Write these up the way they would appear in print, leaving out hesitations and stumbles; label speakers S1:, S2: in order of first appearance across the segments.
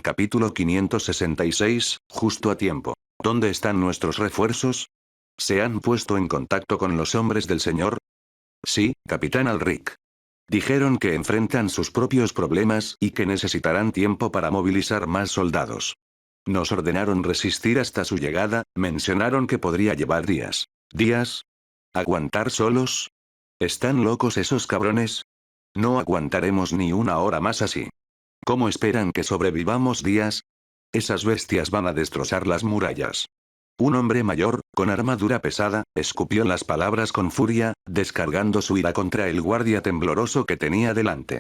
S1: Capítulo 566, justo a tiempo. ¿Dónde están nuestros refuerzos? ¿Se han puesto en contacto con los hombres del señor? Sí, capitán Alric. Dijeron que enfrentan sus propios problemas y que necesitarán tiempo para movilizar más soldados. Nos ordenaron resistir hasta su llegada, mencionaron que podría llevar días. ¿Días? ¿Aguantar solos? ¿Están locos esos cabrones? No aguantaremos ni una hora más así. ¿Cómo esperan que sobrevivamos días? Esas bestias van a destrozar las murallas. Un hombre mayor, con armadura pesada, escupió las palabras con furia, descargando su ira contra el guardia tembloroso que tenía delante.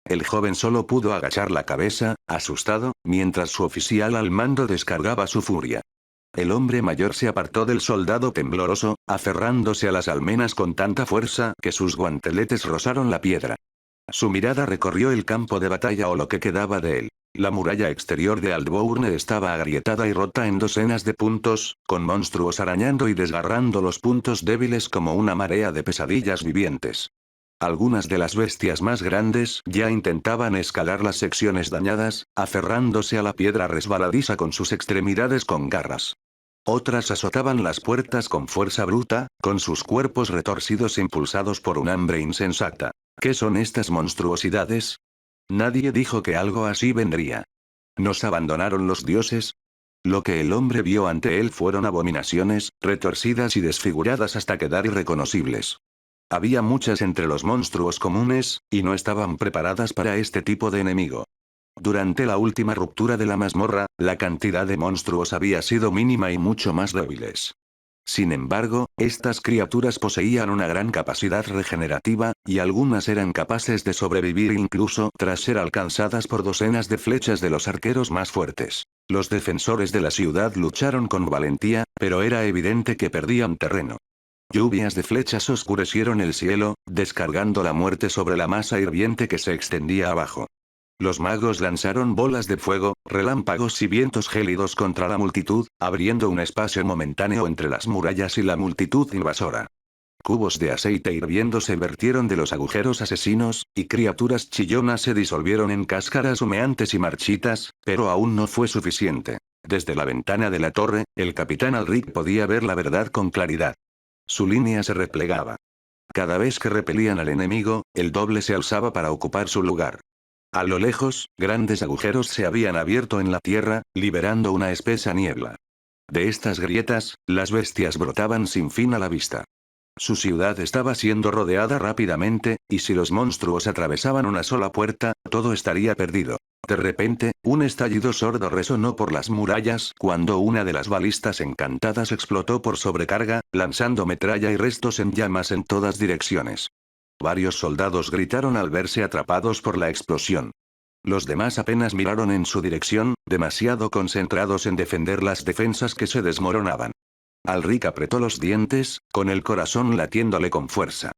S1: El joven solo pudo agachar la cabeza, asustado, mientras su oficial al mando descargaba su furia. El hombre mayor se apartó del soldado tembloroso, aferrándose a las almenas con tanta fuerza que sus guanteletes rozaron la piedra. Su mirada recorrió el campo de batalla o lo que quedaba de él. La muralla exterior de Aldbourne estaba agrietada y rota en docenas de puntos, con monstruos arañando y desgarrando los puntos débiles como una marea de pesadillas vivientes. Algunas de las bestias más grandes ya intentaban escalar las secciones dañadas, aferrándose a la piedra resbaladiza con sus extremidades con garras. Otras azotaban las puertas con fuerza bruta, con sus cuerpos retorcidos impulsados por un hambre insensata. ¿Qué son estas monstruosidades? Nadie dijo que algo así vendría. ¿Nos abandonaron los dioses? Lo que el hombre vio ante él fueron abominaciones, retorcidas y desfiguradas hasta quedar irreconocibles. Había muchas entre los monstruos comunes, y no estaban preparadas para este tipo de enemigo. Durante la última ruptura de la mazmorra, la cantidad de monstruos había sido mínima y mucho más débiles. Sin embargo, estas criaturas poseían una gran capacidad regenerativa, y algunas eran capaces de sobrevivir incluso tras ser alcanzadas por docenas de flechas de los arqueros más fuertes. Los defensores de la ciudad lucharon con valentía, pero era evidente que perdían terreno. Lluvias de flechas oscurecieron el cielo, descargando la muerte sobre la masa hirviente que se extendía abajo. Los magos lanzaron bolas de fuego, relámpagos y vientos gélidos contra la multitud, abriendo un espacio momentáneo entre las murallas y la multitud invasora. Cubos de aceite hirviendo se vertieron de los agujeros asesinos, y criaturas chillonas se disolvieron en cáscaras humeantes y marchitas, pero aún no fue suficiente. Desde la ventana de la torre, el capitán Alric podía ver la verdad con claridad. Su línea se replegaba. Cada vez que repelían al enemigo, el doble se alzaba para ocupar su lugar. A lo lejos, grandes agujeros se habían abierto en la tierra, liberando una espesa niebla. De estas grietas, las bestias brotaban sin fin a la vista. Su ciudad estaba siendo rodeada rápidamente, y si los monstruos atravesaban una sola puerta, todo estaría perdido. De repente, un estallido sordo resonó por las murallas cuando una de las balistas encantadas explotó por sobrecarga, lanzando metralla y restos en llamas en todas direcciones. Varios soldados gritaron al verse atrapados por la explosión. Los demás apenas miraron en su dirección, demasiado concentrados en defender las defensas que se desmoronaban. Alric apretó los dientes, con el corazón latiéndole con fuerza.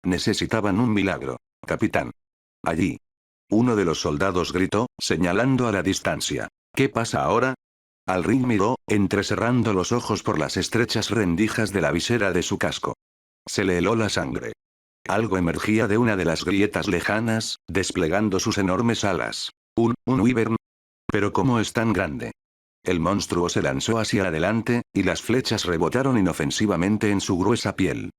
S1: Necesitaban un milagro, capitán. Allí. Uno de los soldados gritó, señalando a la distancia. ¿Qué pasa ahora? Alric miró, entrecerrando los ojos por las estrechas rendijas de la visera de su casco. Se le heló la sangre. Algo emergía de una de las grietas lejanas, desplegando sus enormes alas. Un wyvern. Pero ¿cómo es tan grande? El monstruo se lanzó hacia adelante, y las flechas rebotaron inofensivamente en su gruesa piel.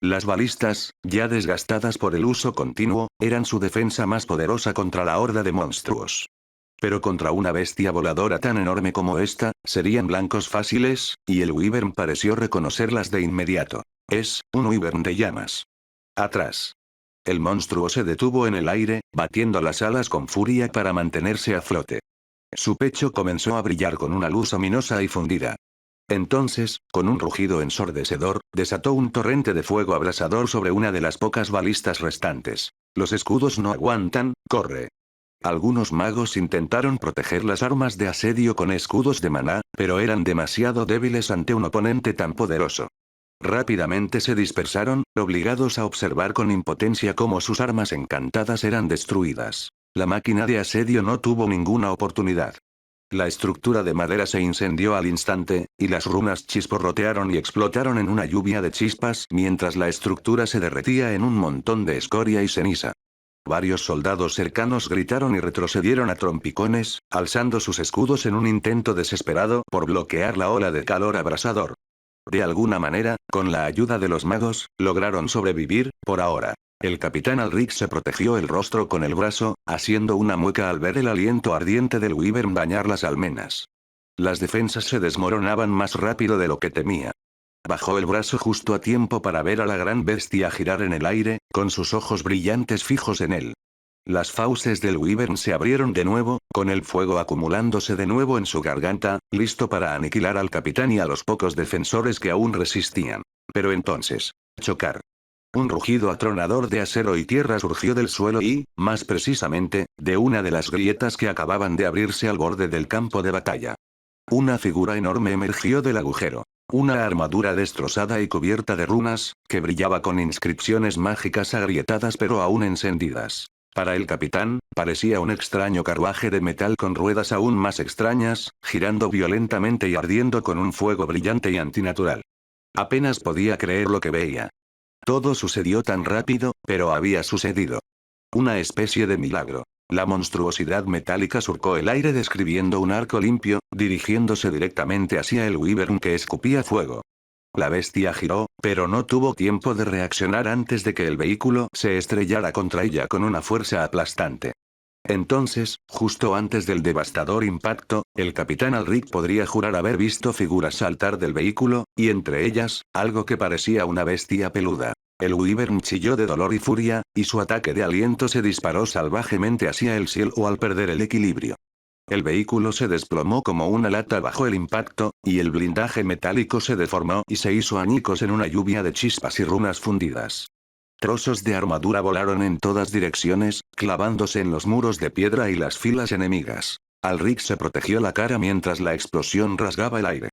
S1: Las balistas, ya desgastadas por el uso continuo, eran su defensa más poderosa contra la horda de monstruos. Pero contra una bestia voladora tan enorme como esta, serían blancos fáciles, y el wyvern pareció reconocerlas de inmediato. Es un wyvern de llamas. Atrás. El monstruo se detuvo en el aire, batiendo las alas con furia para mantenerse a flote. Su pecho comenzó a brillar con una luz ominosa y fundida. Entonces, con un rugido ensordecedor, desató un torrente de fuego abrasador sobre una de las pocas balistas restantes. Los escudos no aguantan, corre. Algunos magos intentaron proteger las armas de asedio con escudos de maná, pero eran demasiado débiles ante un oponente tan poderoso. Rápidamente se dispersaron, obligados a observar con impotencia cómo sus armas encantadas eran destruidas. La máquina de asedio no tuvo ninguna oportunidad. La estructura de madera se incendió al instante, y las runas chisporrotearon y explotaron en una lluvia de chispas mientras la estructura se derretía en un montón de escoria y ceniza. Varios soldados cercanos gritaron y retrocedieron a trompicones, alzando sus escudos en un intento desesperado por bloquear la ola de calor abrasador. De alguna manera, con la ayuda de los magos, lograron sobrevivir, por ahora. El capitán Alric se protegió el rostro con el brazo, haciendo una mueca al ver el aliento ardiente del Wyvern bañar las almenas. Las defensas se desmoronaban más rápido de lo que temía. Bajó el brazo justo a tiempo para ver a la gran bestia girar en el aire, con sus ojos brillantes fijos en él. Las fauces del Wyvern se abrieron de nuevo, con el fuego acumulándose de nuevo en su garganta, listo para aniquilar al capitán y a los pocos defensores que aún resistían. Pero entonces, chocar. Un rugido atronador de acero y tierra surgió del suelo y, más precisamente, de una de las grietas que acababan de abrirse al borde del campo de batalla. Una figura enorme emergió del agujero. Una armadura destrozada y cubierta de runas, que brillaba con inscripciones mágicas agrietadas pero aún encendidas. Para el capitán, parecía un extraño carruaje de metal con ruedas aún más extrañas, girando violentamente y ardiendo con un fuego brillante y antinatural. Apenas podía creer lo que veía. Todo sucedió tan rápido, pero había sucedido. Una especie de milagro. La monstruosidad metálica surcó el aire describiendo un arco limpio, dirigiéndose directamente hacia el Wyvern que escupía fuego. La bestia giró, pero no tuvo tiempo de reaccionar antes de que el vehículo se estrellara contra ella con una fuerza aplastante. Entonces, justo antes del devastador impacto, el capitán Alric podría jurar haber visto figuras saltar del vehículo, y entre ellas, algo que parecía una bestia peluda. El Wyvern chilló de dolor y furia, y su ataque de aliento se disparó salvajemente hacia el cielo al perder el equilibrio. El vehículo se desplomó como una lata bajo el impacto, y el blindaje metálico se deformó y se hizo añicos en una lluvia de chispas y runas fundidas. Trozos de armadura volaron en todas direcciones, clavándose en los muros de piedra y las filas enemigas. Alric se protegió la cara mientras la explosión rasgaba el aire.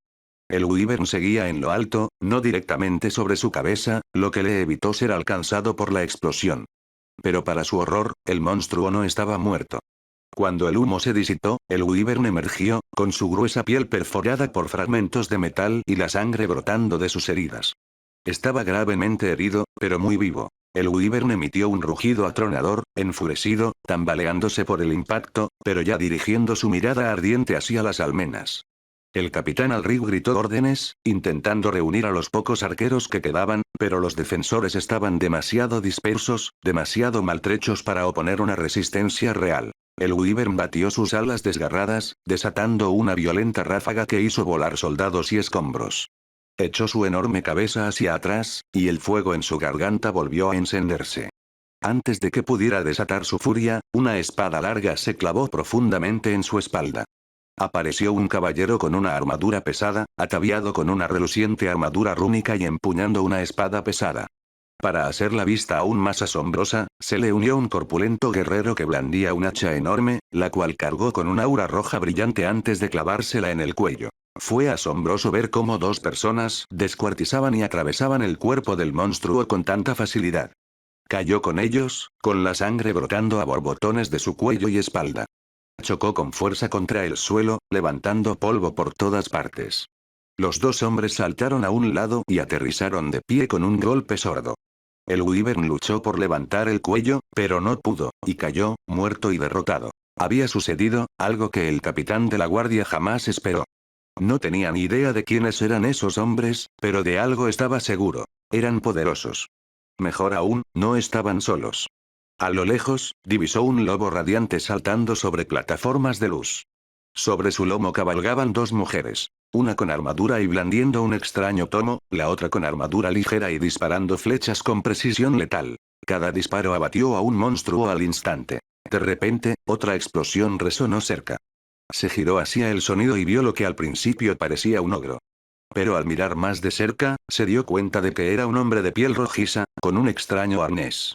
S1: El Wyvern seguía en lo alto, no directamente sobre su cabeza, lo que le evitó ser alcanzado por la explosión. Pero para su horror, el monstruo no estaba muerto. Cuando el humo se disipó, el Wyvern emergió, con su gruesa piel perforada por fragmentos de metal y la sangre brotando de sus heridas. Estaba gravemente herido, pero muy vivo. El Wyvern emitió un rugido atronador, enfurecido, tambaleándose por el impacto, pero ya dirigiendo su mirada ardiente hacia las almenas. El capitán Alric gritó órdenes, intentando reunir a los pocos arqueros que quedaban, pero los defensores estaban demasiado dispersos, demasiado maltrechos para oponer una resistencia real. El Wyvern batió sus alas desgarradas, desatando una violenta ráfaga que hizo volar soldados y escombros. Echó su enorme cabeza hacia atrás, y el fuego en su garganta volvió a encenderse. Antes de que pudiera desatar su furia, una espada larga se clavó profundamente en su espalda. Apareció un caballero con una armadura pesada, ataviado con una reluciente armadura rúnica y empuñando una espada pesada. Para hacer la vista aún más asombrosa, se le unió un corpulento guerrero que blandía un hacha enorme, la cual cargó con una aura roja brillante antes de clavársela en el cuello. Fue asombroso ver cómo dos personas descuartizaban y atravesaban el cuerpo del monstruo con tanta facilidad. Cayó con ellos, con la sangre brotando a borbotones de su cuello y espalda. Chocó con fuerza contra el suelo, levantando polvo por todas partes. Los dos hombres saltaron a un lado y aterrizaron de pie con un golpe sordo. El Wyvern luchó por levantar el cuello, pero no pudo, y cayó, muerto y derrotado. Había sucedido, algo que el capitán de la guardia jamás esperó. No tenía ni idea de quiénes eran esos hombres, pero de algo estaba seguro. Eran poderosos. Mejor aún, no estaban solos. A lo lejos, divisó un lobo radiante saltando sobre plataformas de luz. Sobre su lomo cabalgaban dos mujeres. Una con armadura y blandiendo un extraño tomo, la otra con armadura ligera y disparando flechas con precisión letal. Cada disparo abatió a un monstruo al instante. De repente, otra explosión resonó cerca. Se giró hacia el sonido y vio lo que al principio parecía un ogro. Pero al mirar más de cerca, se dio cuenta de que era un hombre de piel rojiza, con un extraño arnés.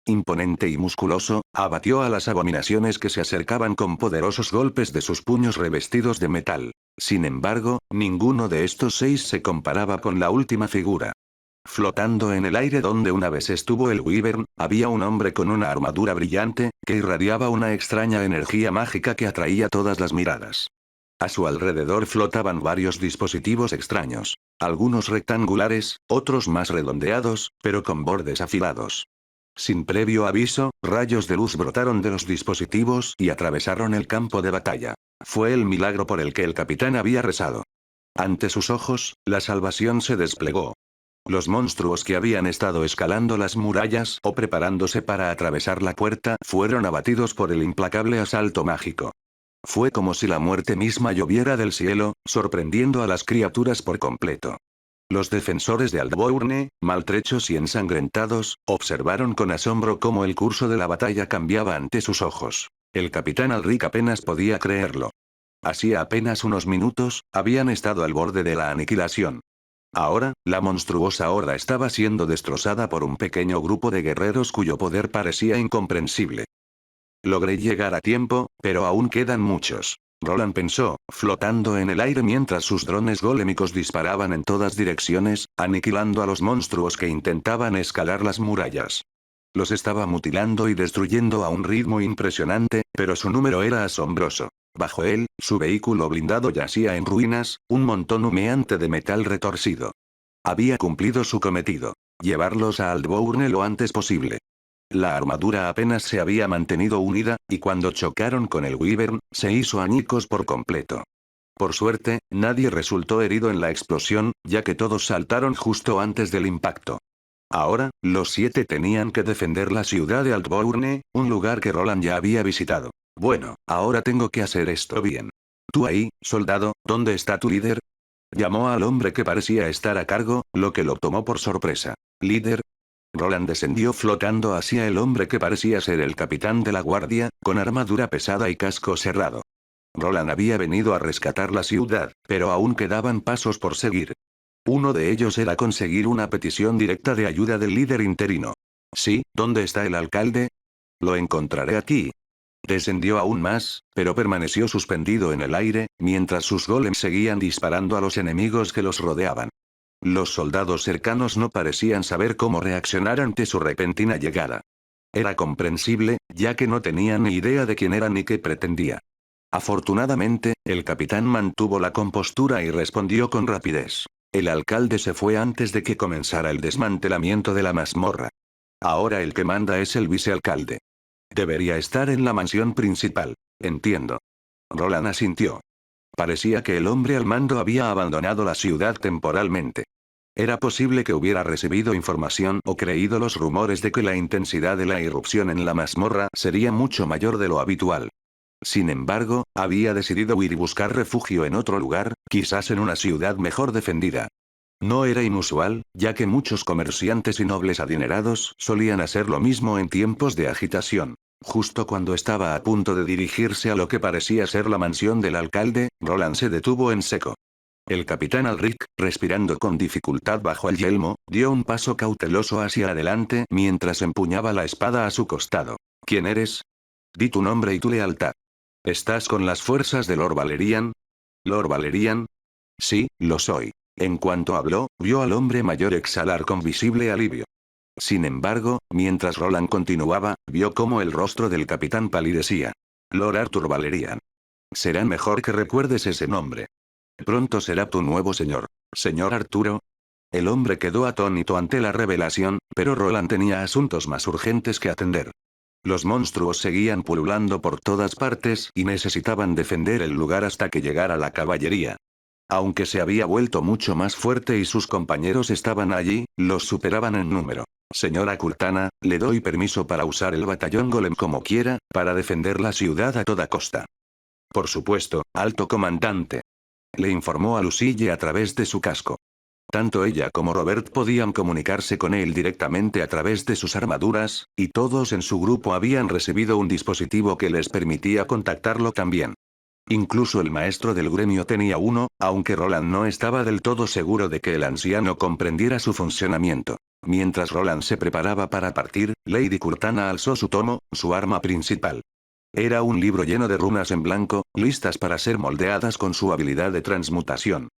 S1: Imponente y musculoso, abatió a las abominaciones que se acercaban con poderosos golpes de sus puños revestidos de metal. Sin embargo, ninguno de estos 6 se comparaba con la última figura. Flotando en el aire donde una vez estuvo el Wyvern, había un hombre con una armadura brillante, que irradiaba una extraña energía mágica que atraía todas las miradas. A su alrededor flotaban varios dispositivos extraños. Algunos rectangulares, otros más redondeados, pero con bordes afilados. Sin previo aviso, rayos de luz brotaron de los dispositivos y atravesaron el campo de batalla. Fue el milagro por el que el capitán había rezado. Ante sus ojos, la salvación se desplegó. Los monstruos que habían estado escalando las murallas o preparándose para atravesar la puerta fueron abatidos por el implacable asalto mágico. Fue como si la muerte misma lloviera del cielo, sorprendiendo a las criaturas por completo. Los defensores de Aldbourne, maltrechos y ensangrentados, observaron con asombro cómo el curso de la batalla cambiaba ante sus ojos. El capitán Alric apenas podía creerlo. Hacía apenas unos minutos, habían estado al borde de la aniquilación. Ahora, la monstruosa horda estaba siendo destrozada por un pequeño grupo de guerreros cuyo poder parecía incomprensible. Logré llegar a tiempo, pero aún quedan muchos. Roland pensó, flotando en el aire mientras sus drones golémicos disparaban en todas direcciones, aniquilando a los monstruos que intentaban escalar las murallas. Los estaba mutilando y destruyendo a un ritmo impresionante, pero su número era asombroso. Bajo él, su vehículo blindado yacía en ruinas, un montón humeante de metal retorcido. Había cumplido su cometido. Llevarlos a Aldbourne lo antes posible. La armadura apenas se había mantenido unida, y cuando chocaron con el Wyvern, se hizo añicos por completo. Por suerte, nadie resultó herido en la explosión, ya que todos saltaron justo antes del impacto. Ahora, los 7 tenían que defender la ciudad de Aldbourne, un lugar que Roland ya había visitado. Bueno, ahora tengo que hacer esto bien. Tú ahí, soldado, ¿dónde está tu líder? Llamó al hombre que parecía estar a cargo, lo que lo tomó por sorpresa. ¿Líder? Roland descendió flotando hacia el hombre que parecía ser el capitán de la guardia, con armadura pesada y casco cerrado. Roland había venido a rescatar la ciudad, pero aún quedaban pasos por seguir. Uno de ellos era conseguir una petición directa de ayuda del líder interino. Sí, ¿dónde está el alcalde? Lo encontraré aquí. Descendió aún más, pero permaneció suspendido en el aire, mientras sus golems seguían disparando a los enemigos que los rodeaban. Los soldados cercanos no parecían saber cómo reaccionar ante su repentina llegada. Era comprensible, ya que no tenían ni idea de quién era ni qué pretendía. Afortunadamente, el capitán mantuvo la compostura y respondió con rapidez. El alcalde se fue antes de que comenzara el desmantelamiento de la mazmorra. Ahora el que manda es el vicealcalde. Debería estar en la mansión principal. Entiendo. Roland asintió. Parecía que el hombre al mando había abandonado la ciudad temporalmente. Era posible que hubiera recibido información o creído los rumores de que la intensidad de la irrupción en la mazmorra sería mucho mayor de lo habitual. Sin embargo, había decidido huir y buscar refugio en otro lugar, quizás en una ciudad mejor defendida. No era inusual, ya que muchos comerciantes y nobles adinerados solían hacer lo mismo en tiempos de agitación. Justo cuando estaba a punto de dirigirse a lo que parecía ser la mansión del alcalde, Roland se detuvo en seco. El capitán Alric, respirando con dificultad bajo el yelmo, dio un paso cauteloso hacia adelante mientras empuñaba la espada a su costado. ¿Quién eres? Di tu nombre y tu lealtad. ¿Estás con las fuerzas de Lord Valerian? ¿Lord Valerian? Sí, lo soy. En cuanto habló, vio al hombre mayor exhalar con visible alivio. Sin embargo, mientras Roland continuaba, vio cómo el rostro del capitán palidecía. Lord Arthur Valerian. Será mejor que recuerdes ese nombre. Pronto será tu nuevo señor. ¿Señor Arturo? El hombre quedó atónito ante la revelación, pero Roland tenía asuntos más urgentes que atender. Los monstruos seguían pululando por todas partes y necesitaban defender el lugar hasta que llegara la caballería. Aunque se había vuelto mucho más fuerte y sus compañeros estaban allí, los superaban en número. Señora Cortana, le doy permiso para usar el batallón Golem como quiera, para defender la ciudad a toda costa. Por supuesto, alto comandante. Le informó a Lucille a través de su casco. Tanto ella como Robert podían comunicarse con él directamente a través de sus armaduras, y todos en su grupo habían recibido un dispositivo que les permitía contactarlo también. Incluso el maestro del gremio tenía uno, aunque Roland no estaba del todo seguro de que el anciano comprendiera su funcionamiento. Mientras Roland se preparaba para partir, Lady Cortana alzó su tomo, su arma principal. Era un libro lleno de runas en blanco, listas para ser moldeadas con su habilidad de transmutación.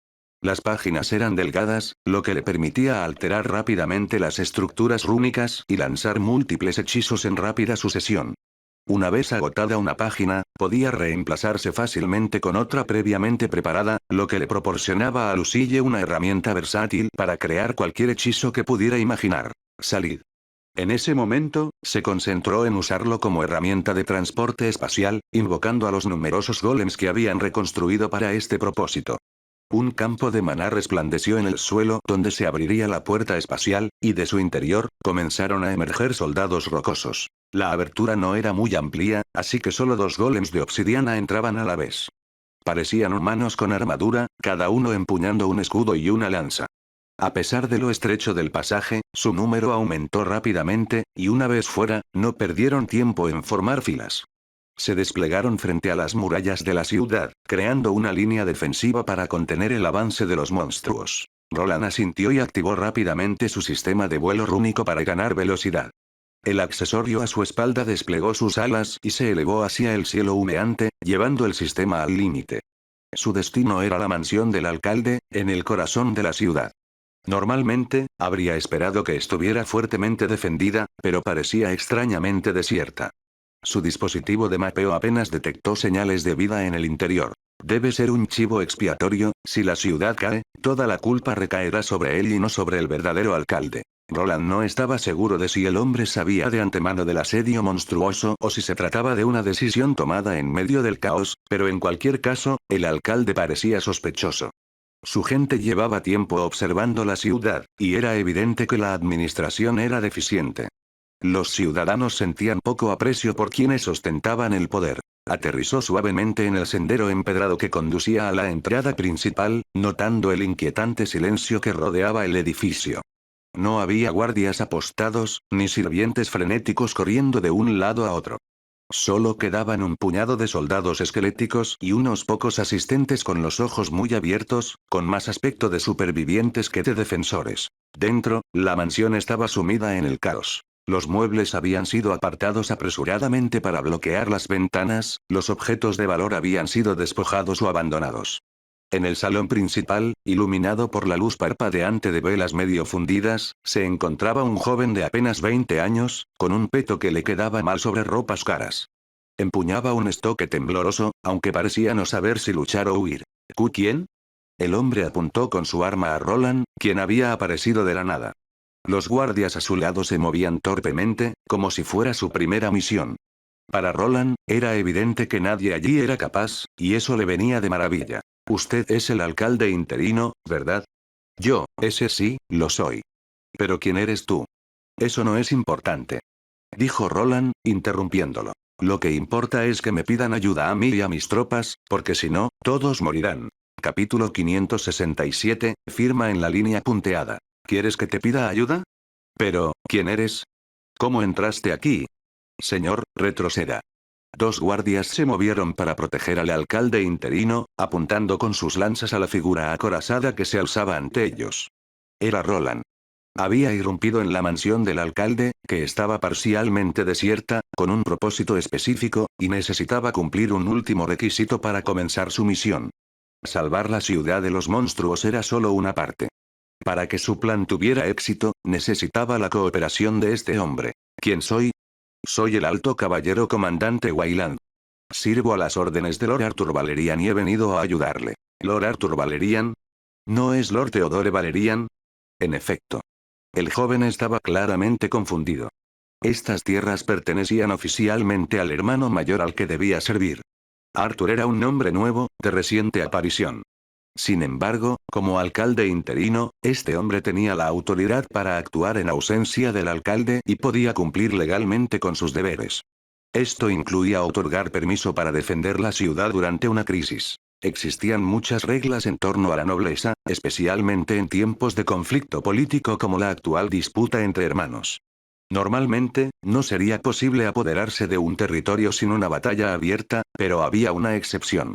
S1: Las páginas eran delgadas, lo que le permitía alterar rápidamente las estructuras rúnicas y lanzar múltiples hechizos en rápida sucesión. Una vez agotada una página, podía reemplazarse fácilmente con otra previamente preparada, lo que le proporcionaba a Lucille una herramienta versátil para crear cualquier hechizo que pudiera imaginar. Salid. En ese momento, se concentró en usarlo como herramienta de transporte espacial, invocando a los numerosos golems que habían reconstruido para este propósito. Un campo de maná resplandeció en el suelo donde se abriría la puerta espacial, y de su interior, comenzaron a emerger soldados rocosos. La abertura no era muy amplia, así que solo 2 golems de obsidiana entraban a la vez. Parecían humanos con armadura, cada uno empuñando un escudo y una lanza. A pesar de lo estrecho del pasaje, su número aumentó rápidamente, y una vez fuera, no perdieron tiempo en formar filas. Se desplegaron frente a las murallas de la ciudad, creando una línea defensiva para contener el avance de los monstruos. Roland asintió y activó rápidamente su sistema de vuelo rúnico para ganar velocidad. El accesorio a su espalda desplegó sus alas y se elevó hacia el cielo humeante, llevando el sistema al límite. Su destino era la mansión del alcalde, en el corazón de la ciudad. Normalmente, habría esperado que estuviera fuertemente defendida, pero parecía extrañamente desierta. Su dispositivo de mapeo apenas detectó señales de vida en el interior. Debe ser un chivo expiatorio, si la ciudad cae, toda la culpa recaerá sobre él y no sobre el verdadero alcalde. Roland no estaba seguro de si el hombre sabía de antemano del asedio monstruoso o si se trataba de una decisión tomada en medio del caos, pero en cualquier caso, el alcalde parecía sospechoso. Su gente llevaba tiempo observando la ciudad, y era evidente que la administración era deficiente. Los ciudadanos sentían poco aprecio por quienes ostentaban el poder. Aterrizó suavemente en el sendero empedrado que conducía a la entrada principal, notando el inquietante silencio que rodeaba el edificio. No había guardias apostados, ni sirvientes frenéticos corriendo de un lado a otro. Solo quedaban un puñado de soldados esqueléticos y unos pocos asistentes con los ojos muy abiertos, con más aspecto de supervivientes que de defensores. Dentro, la mansión estaba sumida en el caos. Los muebles habían sido apartados apresuradamente para bloquear las ventanas, los objetos de valor habían sido despojados o abandonados. En el salón principal, iluminado por la luz parpadeante de velas medio fundidas, se encontraba un joven de apenas 20 años, con un peto que le quedaba mal sobre ropas caras. Empuñaba un estoque tembloroso, aunque parecía no saber si luchar o huir. ¿Quién? El hombre apuntó con su arma a Roland, quien había aparecido de la nada. Los guardias a su lado se movían torpemente, como si fuera su primera misión. Para Roland, era evidente que nadie allí era capaz, y eso le venía de maravilla. Usted es el alcalde interino, ¿verdad? Yo, ese sí, lo soy. Pero ¿quién eres tú? Eso no es importante. Dijo Roland, interrumpiéndolo. Lo que importa es que me pidan ayuda a mí y a mis tropas, porque si no, todos morirán. Capítulo 567, firma en la línea punteada. ¿Quieres que te pida ayuda? Pero, ¿quién eres? ¿Cómo entraste aquí? Señor, retroceda. 2 guardias se movieron para proteger al alcalde interino, apuntando con sus lanzas a la figura acorazada que se alzaba ante ellos. Era Roland. Había irrumpido en la mansión del alcalde, que estaba parcialmente desierta, con un propósito específico, y necesitaba cumplir un último requisito para comenzar su misión. Salvar la ciudad de los monstruos era solo una parte. Para que su plan tuviera éxito, necesitaba la cooperación de este hombre. ¿Quién soy? Soy el alto caballero comandante Wayland. Sirvo a las órdenes de Lord Arthur Valerian y he venido a ayudarle. ¿Lord Arthur Valerian? ¿No es Lord Theodore Valerian? En efecto. El joven estaba claramente confundido. Estas tierras pertenecían oficialmente al hermano mayor al que debía servir. Arthur era un nombre nuevo, de reciente aparición. Sin embargo, como alcalde interino, este hombre tenía la autoridad para actuar en ausencia del alcalde y podía cumplir legalmente con sus deberes. Esto incluía otorgar permiso para defender la ciudad durante una crisis. Existían muchas reglas en torno a la nobleza, especialmente en tiempos de conflicto político como la actual disputa entre hermanos. Normalmente, no sería posible apoderarse de un territorio sin una batalla abierta, pero había una excepción.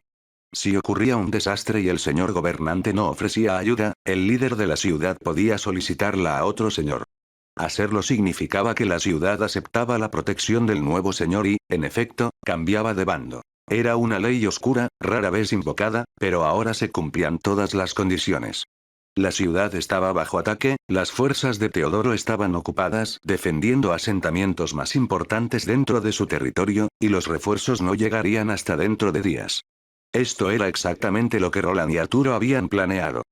S1: Si ocurría un desastre y el señor gobernante no ofrecía ayuda, el líder de la ciudad podía solicitarla a otro señor. Hacerlo significaba que la ciudad aceptaba la protección del nuevo señor y, en efecto, cambiaba de bando. Era una ley oscura, rara vez invocada, pero ahora se cumplían todas las condiciones. La ciudad estaba bajo ataque, las fuerzas de Teodoro estaban ocupadas defendiendo asentamientos más importantes dentro de su territorio, y los refuerzos no llegarían hasta dentro de días. Esto era exactamente lo que Roland y Arturo habían planeado.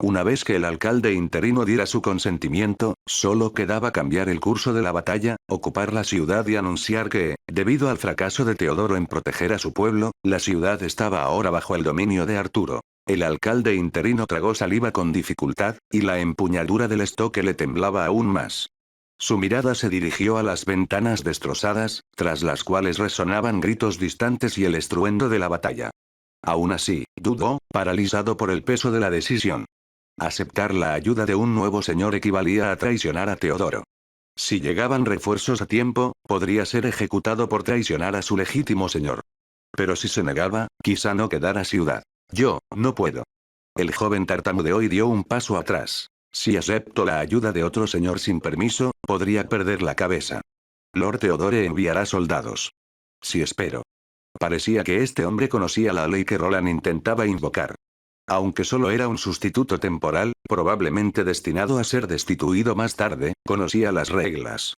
S1: Una vez que el alcalde interino diera su consentimiento, solo quedaba cambiar el curso de la batalla, ocupar la ciudad y anunciar que, debido al fracaso de Teodoro en proteger a su pueblo, la ciudad estaba ahora bajo el dominio de Arturo. El alcalde interino tragó saliva con dificultad, y la empuñadura del estoque le temblaba aún más. Su mirada se dirigió a las ventanas destrozadas, tras las cuales resonaban gritos distantes y el estruendo de la batalla. Aún así, dudó, paralizado por el peso de la decisión. Aceptar la ayuda de un nuevo señor equivalía a traicionar a Teodoro. Si llegaban refuerzos a tiempo, podría ser ejecutado por traicionar a su legítimo señor. Pero si se negaba, quizá no quedara ciudad. Yo, no puedo. El joven tartamudeó y dio un paso atrás. Si acepto la ayuda de otro señor sin permiso, podría perder la cabeza. Lord Theodore enviará soldados. Si espero. Parecía que este hombre conocía la ley que Roland intentaba invocar. Aunque solo era un sustituto temporal, probablemente destinado a ser destituido más tarde, conocía las reglas.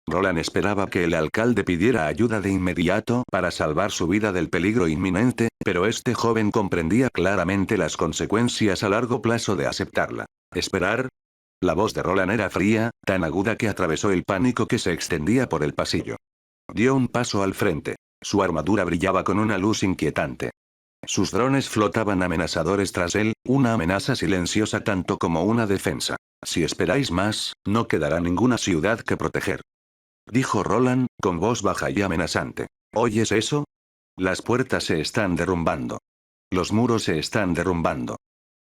S1: Roland esperaba que el alcalde pidiera ayuda de inmediato para salvar su vida del peligro inminente, pero este joven comprendía claramente las consecuencias a largo plazo de aceptarla. ¿Esperar? La voz de Roland era fría, tan aguda que atravesó el pánico que se extendía por el pasillo. Dio un paso al frente. Su armadura brillaba con una luz inquietante. Sus drones flotaban amenazadores tras él, una amenaza silenciosa tanto como una defensa. Si esperáis más, no quedará ninguna ciudad que proteger. Dijo Roland, con voz baja y amenazante. ¿Oyes eso? Las puertas se están derrumbando. Los muros se están derrumbando.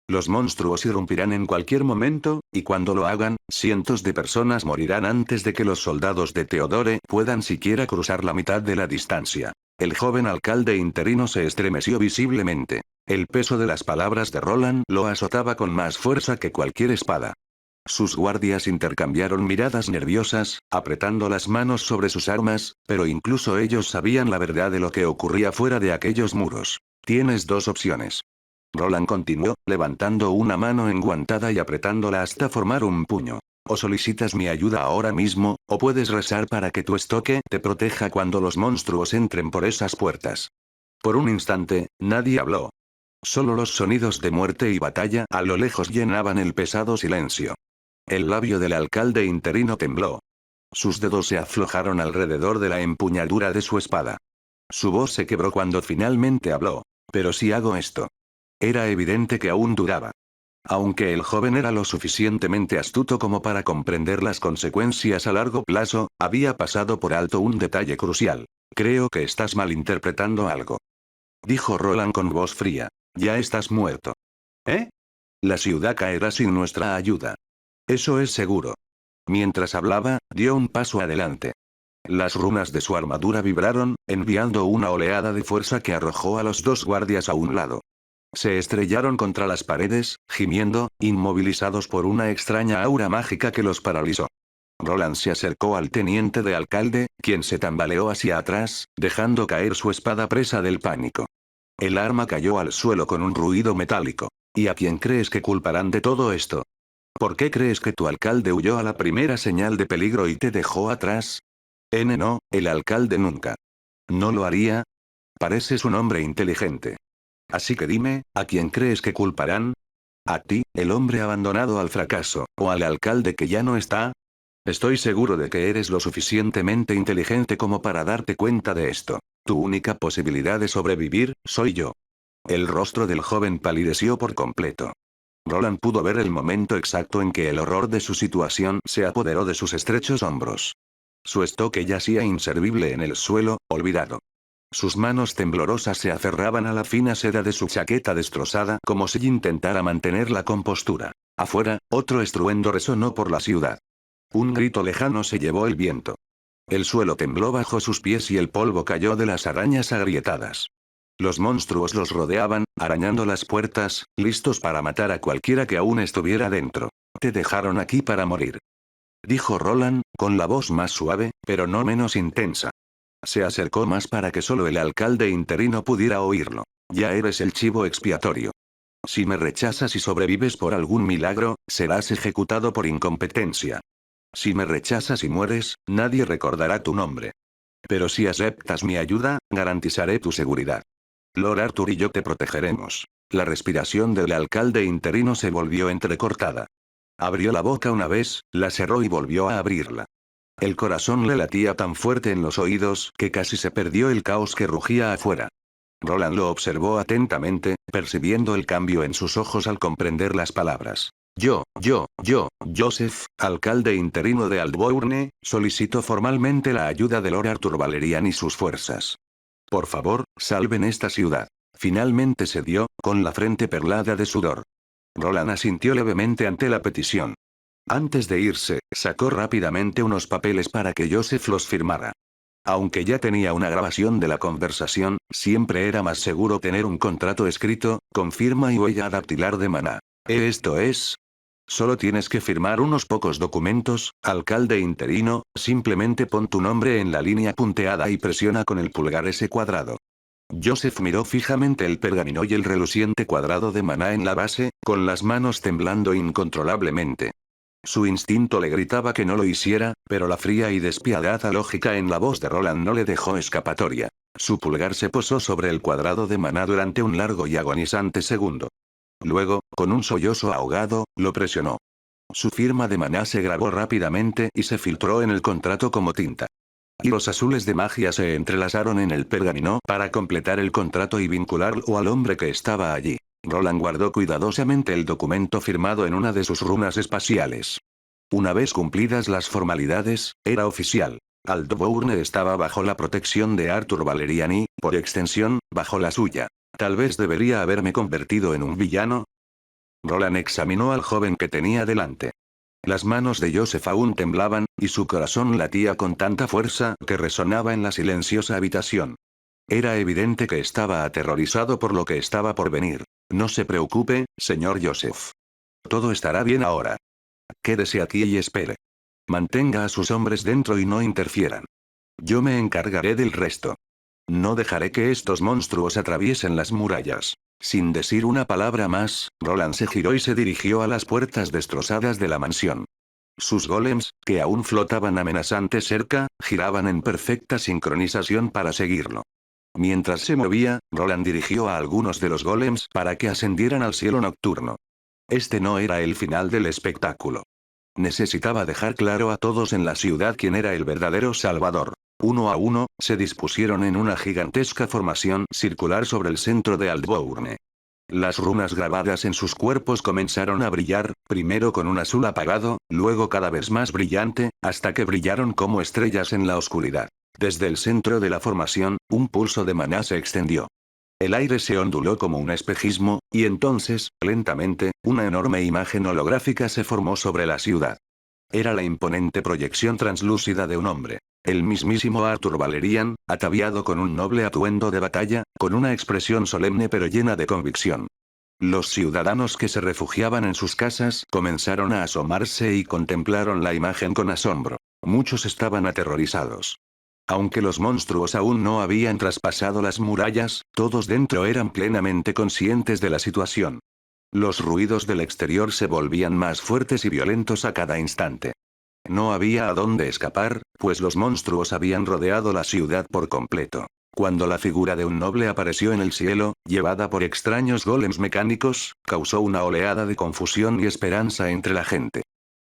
S1: Los monstruos irrumpirán en cualquier momento, y cuando lo hagan, cientos de personas morirán antes de que los soldados de Theodore puedan siquiera cruzar la mitad de la distancia. El joven alcalde interino se estremeció visiblemente. El peso de las palabras de Roland lo azotaba con más fuerza que cualquier espada. Sus guardias intercambiaron miradas nerviosas, apretando las manos sobre sus armas, pero incluso ellos sabían la verdad de lo que ocurría fuera de aquellos muros. Tienes dos opciones. Roland continuó, levantando una mano enguantada y apretándola hasta formar un puño. O solicitas mi ayuda ahora mismo, o puedes rezar para que tu estoque te proteja cuando los monstruos entren por esas puertas. Por un instante, nadie habló. Solo los sonidos de muerte y batalla a lo lejos llenaban el pesado silencio. El labio del alcalde interino tembló. Sus dedos se aflojaron alrededor de la empuñadura de su espada. Su voz se quebró cuando finalmente habló. Pero si hago esto. Era evidente que aún dudaba. Aunque el joven era lo suficientemente astuto como para comprender las consecuencias a largo plazo, había pasado por alto un detalle crucial. Creo que estás malinterpretando algo. Dijo Roland con voz fría. Ya estás muerto. ¿Eh? La ciudad caerá sin nuestra ayuda. Eso es seguro. Mientras hablaba, dio un paso adelante. Las runas de su armadura vibraron, enviando una oleada de fuerza que arrojó a los dos guardias a un lado. Se estrellaron contra las paredes, gimiendo, inmovilizados por una extraña aura mágica que los paralizó. Roland se acercó al teniente de alcalde, quien se tambaleó hacia atrás, dejando caer su espada presa del pánico. El arma cayó al suelo con un ruido metálico. ¿Y a quién crees que culparán de todo esto? ¿Por qué crees que tu alcalde huyó a la primera señal de peligro y te dejó atrás? No, el alcalde nunca. ¿No lo haría? Pareces un hombre inteligente. Así que dime, ¿a quién crees que culparán? ¿A ti, el hombre abandonado al fracaso, o al alcalde que ya no está? Estoy seguro de que eres lo suficientemente inteligente como para darte cuenta de esto. Tu única posibilidad de sobrevivir, soy yo. El rostro del joven palideció por completo. Roland pudo ver el momento exacto en que el horror de su situación se apoderó de sus estrechos hombros. Su estoque yacía inservible en el suelo, olvidado. Sus manos temblorosas se aferraban a la fina seda de su chaqueta destrozada como si intentara mantener la compostura. Afuera, otro estruendo resonó por la ciudad. Un grito lejano se llevó el viento. El suelo tembló bajo sus pies y el polvo cayó de las arañas agrietadas. Los monstruos los rodeaban, arañando las puertas, listos para matar a cualquiera que aún estuviera dentro. Te dejaron aquí para morir. Dijo Roland, con la voz más suave, pero no menos intensa. Se acercó más para que solo el alcalde interino pudiera oírlo. Ya eres el chivo expiatorio. Si me rechazas y sobrevives por algún milagro, serás ejecutado por incompetencia. Si me rechazas y mueres, nadie recordará tu nombre. Pero si aceptas mi ayuda, garantizaré tu seguridad. Lord Arthur y yo te protegeremos. La respiración del alcalde interino se volvió entrecortada. Abrió la boca una vez, la cerró y volvió a abrirla. El corazón le latía tan fuerte en los oídos que casi se perdió el caos que rugía afuera. Roland lo observó atentamente, percibiendo el cambio en sus ojos al comprender las palabras. Yo, Joseph, alcalde interino de Aldbourne, solicito formalmente la ayuda de Lord Arthur Valerian y sus fuerzas. Por favor, salven esta ciudad. Finalmente cedió, con la frente perlada de sudor. Roland asintió levemente ante la petición. Antes de irse, sacó rápidamente unos papeles para que Joseph los firmara. Aunque ya tenía una grabación de la conversación, siempre era más seguro tener un contrato escrito, con firma y huella dactilar de Maná. Esto es. Solo tienes que firmar unos pocos documentos, alcalde interino, simplemente pon tu nombre en la línea punteada y presiona con el pulgar ese cuadrado. Joseph miró fijamente el pergamino y el reluciente cuadrado de Maná en la base, con las manos temblando incontrolablemente. Su instinto le gritaba que no lo hiciera, pero la fría y despiadada lógica en la voz de Roland no le dejó escapatoria. Su pulgar se posó sobre el cuadrado de Maná durante un largo y agonizante segundo. Luego, con un sollozo ahogado, lo presionó. Su firma de Maná se grabó rápidamente y se filtró en el contrato como tinta. Hilos azules de magia se entrelazaron en el pergamino para completar el contrato y vincularlo al hombre que estaba allí. Roland guardó cuidadosamente el documento firmado en una de sus runas espaciales. Una vez cumplidas las formalidades, era oficial. Aldbourne estaba bajo la protección de Arthur Valerian y, por extensión, bajo la suya. Tal vez debería haberme convertido en un villano. Roland examinó al joven que tenía delante. Las manos de Joseph aún temblaban, y su corazón latía con tanta fuerza que resonaba en la silenciosa habitación. Era evidente que estaba aterrorizado por lo que estaba por venir. No se preocupe, señor Joseph. Todo estará bien ahora. Quédese aquí y espere. Mantenga a sus hombres dentro y no interfieran. Yo me encargaré del resto. No dejaré que estos monstruos atraviesen las murallas. Sin decir una palabra más, Roland se giró y se dirigió a las puertas destrozadas de la mansión. Sus golems, que aún flotaban amenazantes cerca, giraban en perfecta sincronización para seguirlo. Mientras se movía, Roland dirigió a algunos de los golems para que ascendieran al cielo nocturno. Este no era el final del espectáculo. Necesitaba dejar claro a todos en la ciudad quién era el verdadero Salvador. Uno a uno, se dispusieron en una gigantesca formación circular sobre el centro de Aldbourne. Las runas grabadas en sus cuerpos comenzaron a brillar, primero con un azul apagado, luego cada vez más brillante, hasta que brillaron como estrellas en la oscuridad. Desde el centro de la formación, un pulso de maná se extendió. El aire se onduló como un espejismo, y entonces, lentamente, una enorme imagen holográfica se formó sobre la ciudad. Era la imponente proyección translúcida de un hombre. El mismísimo Arthur Valerian, ataviado con un noble atuendo de batalla, con una expresión solemne pero llena de convicción. Los ciudadanos que se refugiaban en sus casas comenzaron a asomarse y contemplaron la imagen con asombro. Muchos estaban aterrorizados. Aunque los monstruos aún no habían traspasado las murallas, todos dentro eran plenamente conscientes de la situación. Los ruidos del exterior se volvían más fuertes y violentos a cada instante. No había a dónde escapar, pues los monstruos habían rodeado la ciudad por completo. Cuando la figura de un noble apareció en el cielo, llevada por extraños golems mecánicos, causó una oleada de confusión y esperanza entre la gente.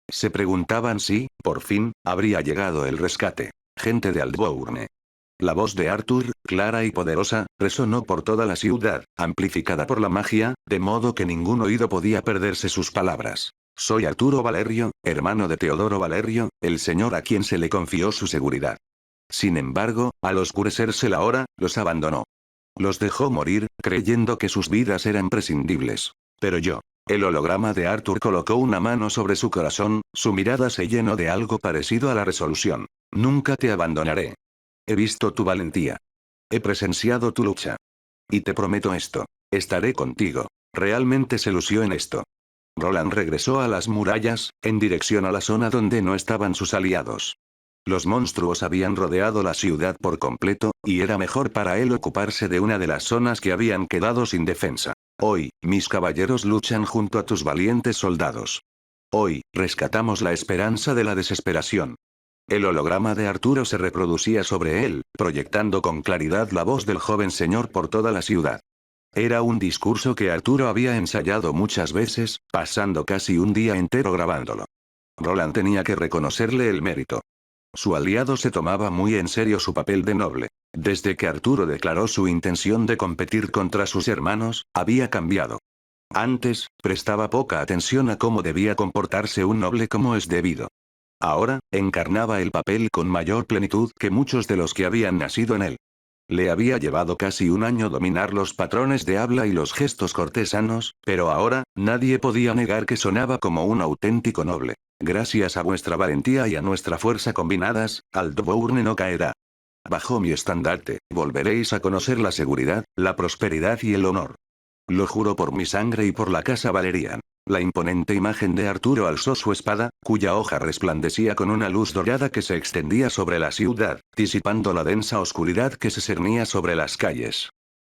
S1: Se preguntaban si, por fin, habría llegado el rescate. Gente de Aldbourne. La voz de Arthur, clara y poderosa, resonó por toda la ciudad, amplificada por la magia, de modo que ningún oído podía perderse sus palabras. Soy Arturo Valerio, hermano de Teodoro Valerio, el señor a quien se le confió su seguridad. Sin embargo, al oscurecerse la hora, los abandonó. Los dejó morir, creyendo que sus vidas eran prescindibles. Pero yo. El holograma de Arthur colocó una mano sobre su corazón, su mirada se llenó de algo parecido a la resolución. Nunca te abandonaré. He visto tu valentía. He presenciado tu lucha. Y te prometo esto. Estaré contigo. Realmente se lució en esto. Roland regresó a las murallas, en dirección a la zona donde no estaban sus aliados. Los monstruos habían rodeado la ciudad por completo, y era mejor para él ocuparse de una de las zonas que habían quedado sin defensa. Hoy, mis caballeros luchan junto a tus valientes soldados. Hoy, rescatamos la esperanza de la desesperación. El holograma de Arturo se reproducía sobre él, proyectando con claridad la voz del joven señor por toda la ciudad. Era un discurso que Arturo había ensayado muchas veces, pasando casi un día entero grabándolo. Roland tenía que reconocerle el mérito. Su aliado se tomaba muy en serio su papel de noble. Desde que Arturo declaró su intención de competir contra sus hermanos, había cambiado. Antes, prestaba poca atención a cómo debía comportarse un noble como es debido. Ahora, encarnaba el papel con mayor plenitud que muchos de los que habían nacido en él. Le había llevado casi un año dominar los patrones de habla y los gestos cortesanos, pero ahora, nadie podía negar que sonaba como un auténtico noble. Gracias a vuestra valentía y a nuestra fuerza combinadas, Aldbourne no caerá. Bajo mi estandarte, volveréis a conocer la seguridad, la prosperidad y el honor. Lo juro por mi sangre y por la casa Valerian. La imponente imagen de Arturo alzó su espada, cuya hoja resplandecía con una luz dorada que se extendía sobre la ciudad, disipando la densa oscuridad que se cernía sobre las calles.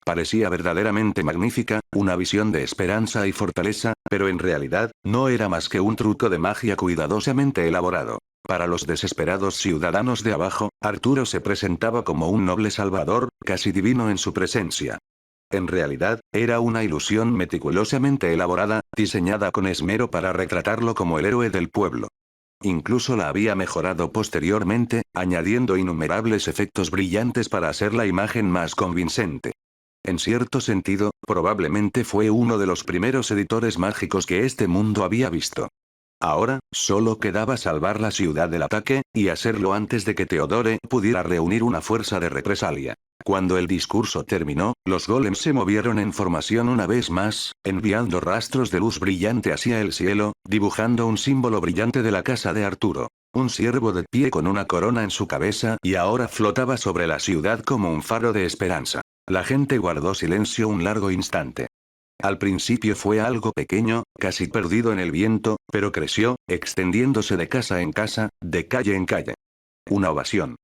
S1: Parecía verdaderamente magnífica, una visión de esperanza y fortaleza, pero en realidad, no era más que un truco de magia cuidadosamente elaborado. Para los desesperados ciudadanos de abajo, Arturo se presentaba como un noble salvador, casi divino en su presencia. En realidad, era una ilusión meticulosamente elaborada, diseñada con esmero para retratarlo como el héroe del pueblo. Incluso la había mejorado posteriormente, añadiendo innumerables efectos brillantes para hacer la imagen más convincente. En cierto sentido, probablemente fue uno de los primeros editores mágicos que este mundo había visto. Ahora, solo quedaba salvar la ciudad del ataque, y hacerlo antes de que Theodore pudiera reunir una fuerza de represalia. Cuando el discurso terminó, los golems se movieron en formación una vez más, enviando rastros de luz brillante hacia el cielo, dibujando un símbolo brillante de la casa de Arturo. Un ciervo de pie con una corona en su cabeza y ahora flotaba sobre la ciudad como un faro de esperanza. La gente guardó silencio un largo instante. Al principio fue algo pequeño, casi perdido en el viento, pero creció, extendiéndose de casa en casa, de calle en calle. Una ovación.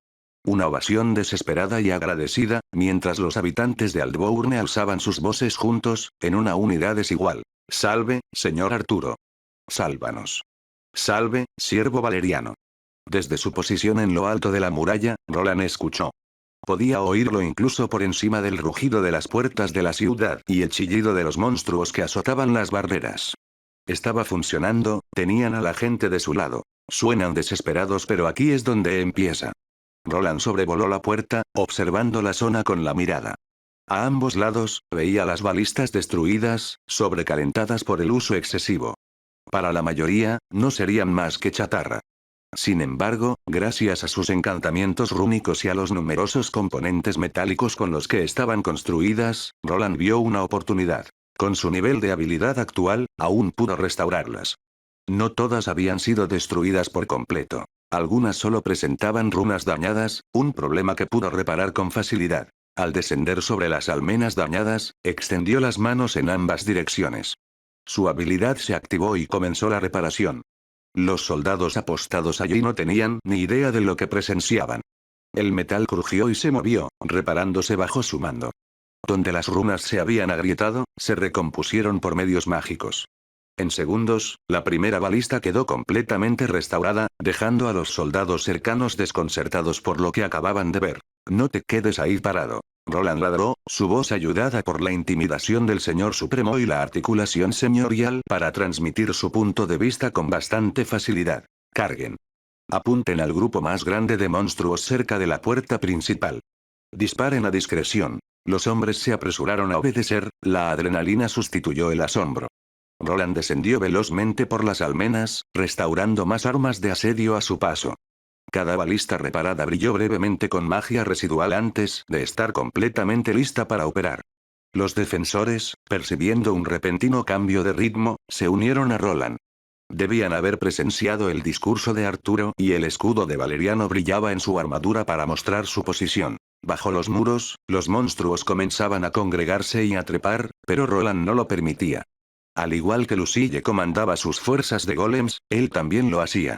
S1: Una ovación desesperada y agradecida, mientras los habitantes de Aldbourne alzaban sus voces juntos, en una unidad desigual. Salve, señor Arturo. Sálvanos. Salve, siervo Valeriano. Desde su posición en lo alto de la muralla, Roland escuchó. Podía oírlo incluso por encima del rugido de las puertas de la ciudad y el chillido de los monstruos que azotaban las barreras. Estaba funcionando, tenían a la gente de su lado. Suenan desesperados, pero aquí es donde empieza. Roland sobrevoló la puerta, observando la zona con la mirada. A ambos lados, veía las balistas destruidas, sobrecalentadas por el uso excesivo. Para la mayoría, no serían más que chatarra. Sin embargo, gracias a sus encantamientos rúnicos y a los numerosos componentes metálicos con los que estaban construidas, Roland vio una oportunidad. Con su nivel de habilidad actual, aún pudo restaurarlas. No todas habían sido destruidas por completo. Algunas solo presentaban runas dañadas, un problema que pudo reparar con facilidad. Al descender sobre las almenas dañadas, extendió las manos en ambas direcciones. Su habilidad se activó y comenzó la reparación. Los soldados apostados allí no tenían ni idea de lo que presenciaban. El metal crujió y se movió, reparándose bajo su mando. Donde las runas se habían agrietado, se recompusieron por medios mágicos. En segundos, la primera balista quedó completamente restaurada, dejando a los soldados cercanos desconcertados por lo que acababan de ver. No te quedes ahí parado. Roland ladró, su voz ayudada por la intimidación del Señor Supremo y la articulación señorial para transmitir su punto de vista con bastante facilidad. Carguen. Apunten al grupo más grande de monstruos cerca de la puerta principal. Disparen a discreción. Los hombres se apresuraron a obedecer, la adrenalina sustituyó el asombro. Roland descendió velozmente por las almenas, restaurando más armas de asedio a su paso. Cada balista reparada brilló brevemente con magia residual antes de estar completamente lista para operar. Los defensores, percibiendo un repentino cambio de ritmo, se unieron a Roland. Debían haber presenciado el discurso de Arturo y el escudo de Valeriano brillaba en su armadura para mostrar su posición. Bajo los muros, los monstruos comenzaban a congregarse y a trepar, pero Roland no lo permitía. Al igual que Lucille comandaba sus fuerzas de golems, él también lo hacía.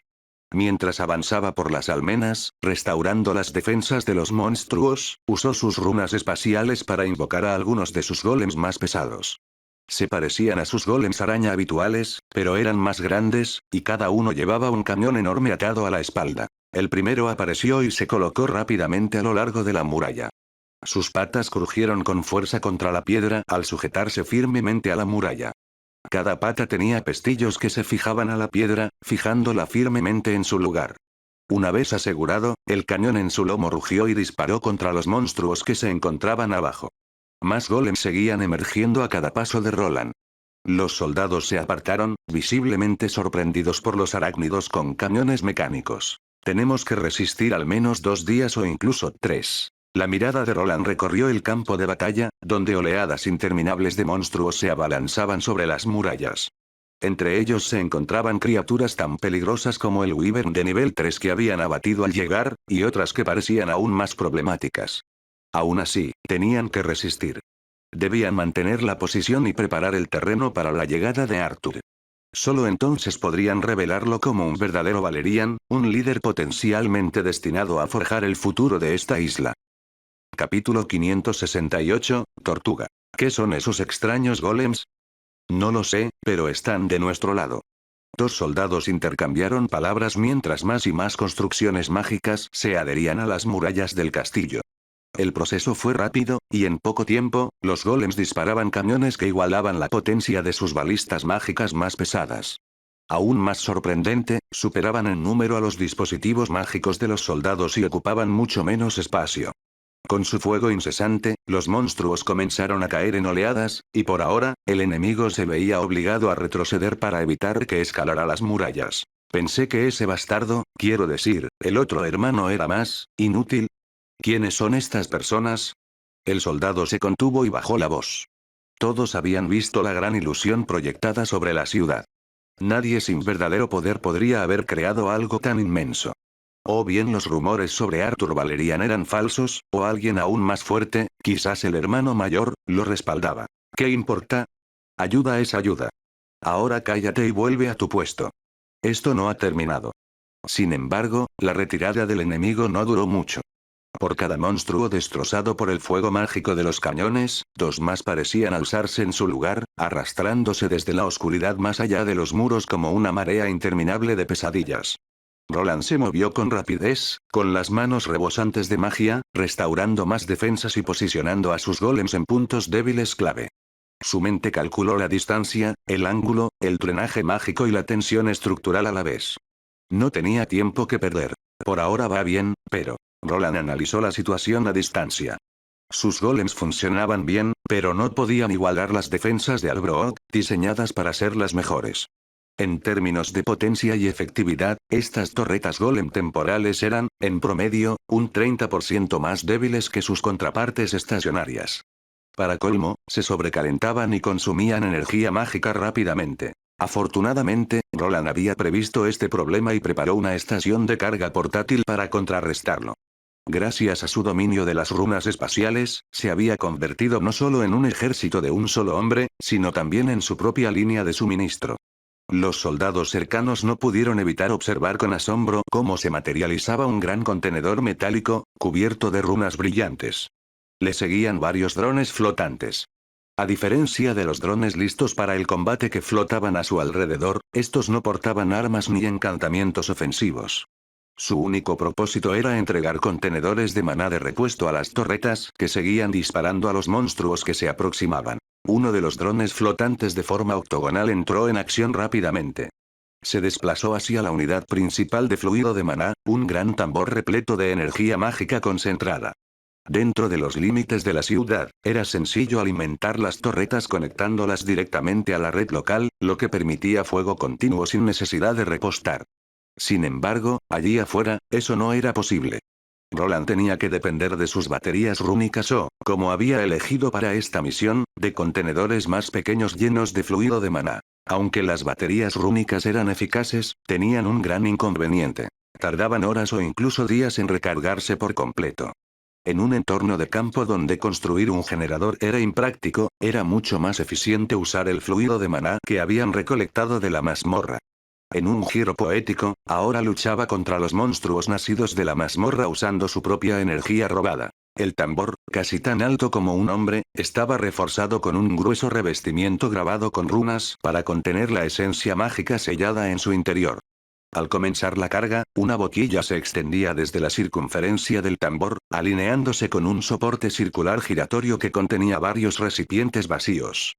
S1: Mientras avanzaba por las almenas, restaurando las defensas de los monstruos, usó sus runas espaciales para invocar a algunos de sus golems más pesados. Se parecían a sus golems araña habituales, pero eran más grandes, y cada uno llevaba un cañón enorme atado a la espalda. El primero apareció y se colocó rápidamente a lo largo de la muralla. Sus patas crujieron con fuerza contra la piedra al sujetarse firmemente a la muralla. Cada pata tenía pestillos que se fijaban a la piedra, fijándola firmemente en su lugar. Una vez asegurado, el cañón en su lomo rugió y disparó contra los monstruos que se encontraban abajo. Más golems seguían emergiendo a cada paso de Roland. Los soldados se apartaron, visiblemente sorprendidos por los arácnidos con cañones mecánicos. Tenemos que resistir al menos 2 días o incluso 3. La mirada de Roland recorrió el campo de batalla, donde oleadas interminables de monstruos se abalanzaban sobre las murallas. Entre ellos se encontraban criaturas tan peligrosas como el Wyvern de nivel 3 que habían abatido al llegar, y otras que parecían aún más problemáticas. Aún así, tenían que resistir. Debían mantener la posición y preparar el terreno para la llegada de Arthur. Solo entonces podrían revelarlo como un verdadero Valerian, un líder potencialmente destinado a forjar el futuro de esta isla. Capítulo 568, Tortuga. ¿Qué son esos extraños golems? No lo sé, pero están de nuestro lado. Dos soldados intercambiaron palabras mientras más y más construcciones mágicas se adherían a las murallas del castillo. El proceso fue rápido, y en poco tiempo, los golems disparaban cañones que igualaban la potencia de sus balistas mágicas más pesadas. Aún más sorprendente, superaban en número a los dispositivos mágicos de los soldados y ocupaban mucho menos espacio. Con su fuego incesante, los monstruos comenzaron a caer en oleadas, y por ahora, el enemigo se veía obligado a retroceder para evitar que escalara las murallas. Pensé que ese bastardo, quiero decir, el otro hermano era más inútil. ¿Quiénes son estas personas? El soldado se contuvo y bajó la voz. Todos habían visto la gran ilusión proyectada sobre la ciudad. Nadie sin verdadero poder podría haber creado algo tan inmenso. O bien los rumores sobre Arthur Valerian eran falsos, o alguien aún más fuerte, quizás el hermano mayor, lo respaldaba. ¿Qué importa? Ayuda es ayuda. Ahora cállate y vuelve a tu puesto. Esto no ha terminado. Sin embargo, la retirada del enemigo no duró mucho. Por cada monstruo destrozado por el fuego mágico de los cañones, 2 más parecían alzarse en su lugar, arrastrándose desde la oscuridad más allá de los muros como una marea interminable de pesadillas. Roland se movió con rapidez, con las manos rebosantes de magia, restaurando más defensas y posicionando a sus golems en puntos débiles clave. Su mente calculó la distancia, el ángulo, el drenaje mágico y la tensión estructural a la vez. No tenía tiempo que perder. Por ahora va bien, pero... Roland analizó la situación a distancia. Sus golems funcionaban bien, pero no podían igualar las defensas de Albrook, diseñadas para ser las mejores. En términos de potencia y efectividad, estas torretas golem temporales eran, en promedio, un 30% más débiles que sus contrapartes estacionarias. Para colmo, se sobrecalentaban y consumían energía mágica rápidamente. Afortunadamente, Roland había previsto este problema y preparó una estación de carga portátil para contrarrestarlo. Gracias a su dominio de las runas espaciales, se había convertido no solo en un ejército de un solo hombre, sino también en su propia línea de suministro. Los soldados cercanos no pudieron evitar observar con asombro cómo se materializaba un gran contenedor metálico, cubierto de runas brillantes. Le seguían varios drones flotantes. A diferencia de los drones listos para el combate que flotaban a su alrededor, estos no portaban armas ni encantamientos ofensivos. Su único propósito era entregar contenedores de maná de repuesto a las torretas, que seguían disparando a los monstruos que se aproximaban. Uno de los drones flotantes de forma octogonal entró en acción rápidamente. Se desplazó hacia la unidad principal de fluido de maná, un gran tambor repleto de energía mágica concentrada. Dentro de los límites de la ciudad, era sencillo alimentar las torretas conectándolas directamente a la red local, lo que permitía fuego continuo sin necesidad de repostar. Sin embargo, allí afuera, eso no era posible. Roland tenía que depender de sus baterías rúnicas o, como había elegido para esta misión, de contenedores más pequeños llenos de fluido de maná. Aunque las baterías rúnicas eran eficaces, tenían un gran inconveniente. Tardaban horas o incluso días en recargarse por completo. En un entorno de campo donde construir un generador era impráctico, era mucho más eficiente usar el fluido de maná que habían recolectado de la mazmorra. En un giro poético, ahora luchaba contra los monstruos nacidos de la mazmorra usando su propia energía robada. El tambor, casi tan alto como un hombre, estaba reforzado con un grueso revestimiento grabado con runas para contener la esencia mágica sellada en su interior. Al comenzar la carga, una boquilla se extendía desde la circunferencia del tambor, alineándose con un soporte circular giratorio que contenía varios recipientes vacíos.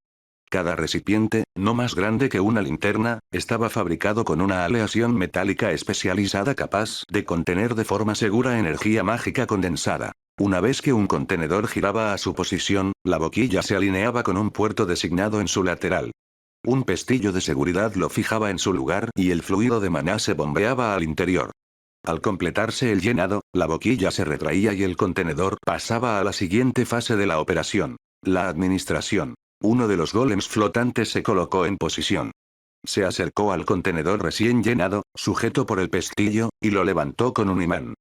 S1: Cada recipiente, no más grande que una linterna, estaba fabricado con una aleación metálica especializada capaz de contener de forma segura energía mágica condensada. Una vez que un contenedor giraba a su posición, la boquilla se alineaba con un puerto designado en su lateral. Un pestillo de seguridad lo fijaba en su lugar y el fluido de maná se bombeaba al interior. Al completarse el llenado, la boquilla se retraía y el contenedor pasaba a la siguiente fase de la operación. La administración. Uno de los golems flotantes se colocó en posición. Se acercó al contenedor recién llenado, sujeto por el pestillo, y lo levantó con un imán.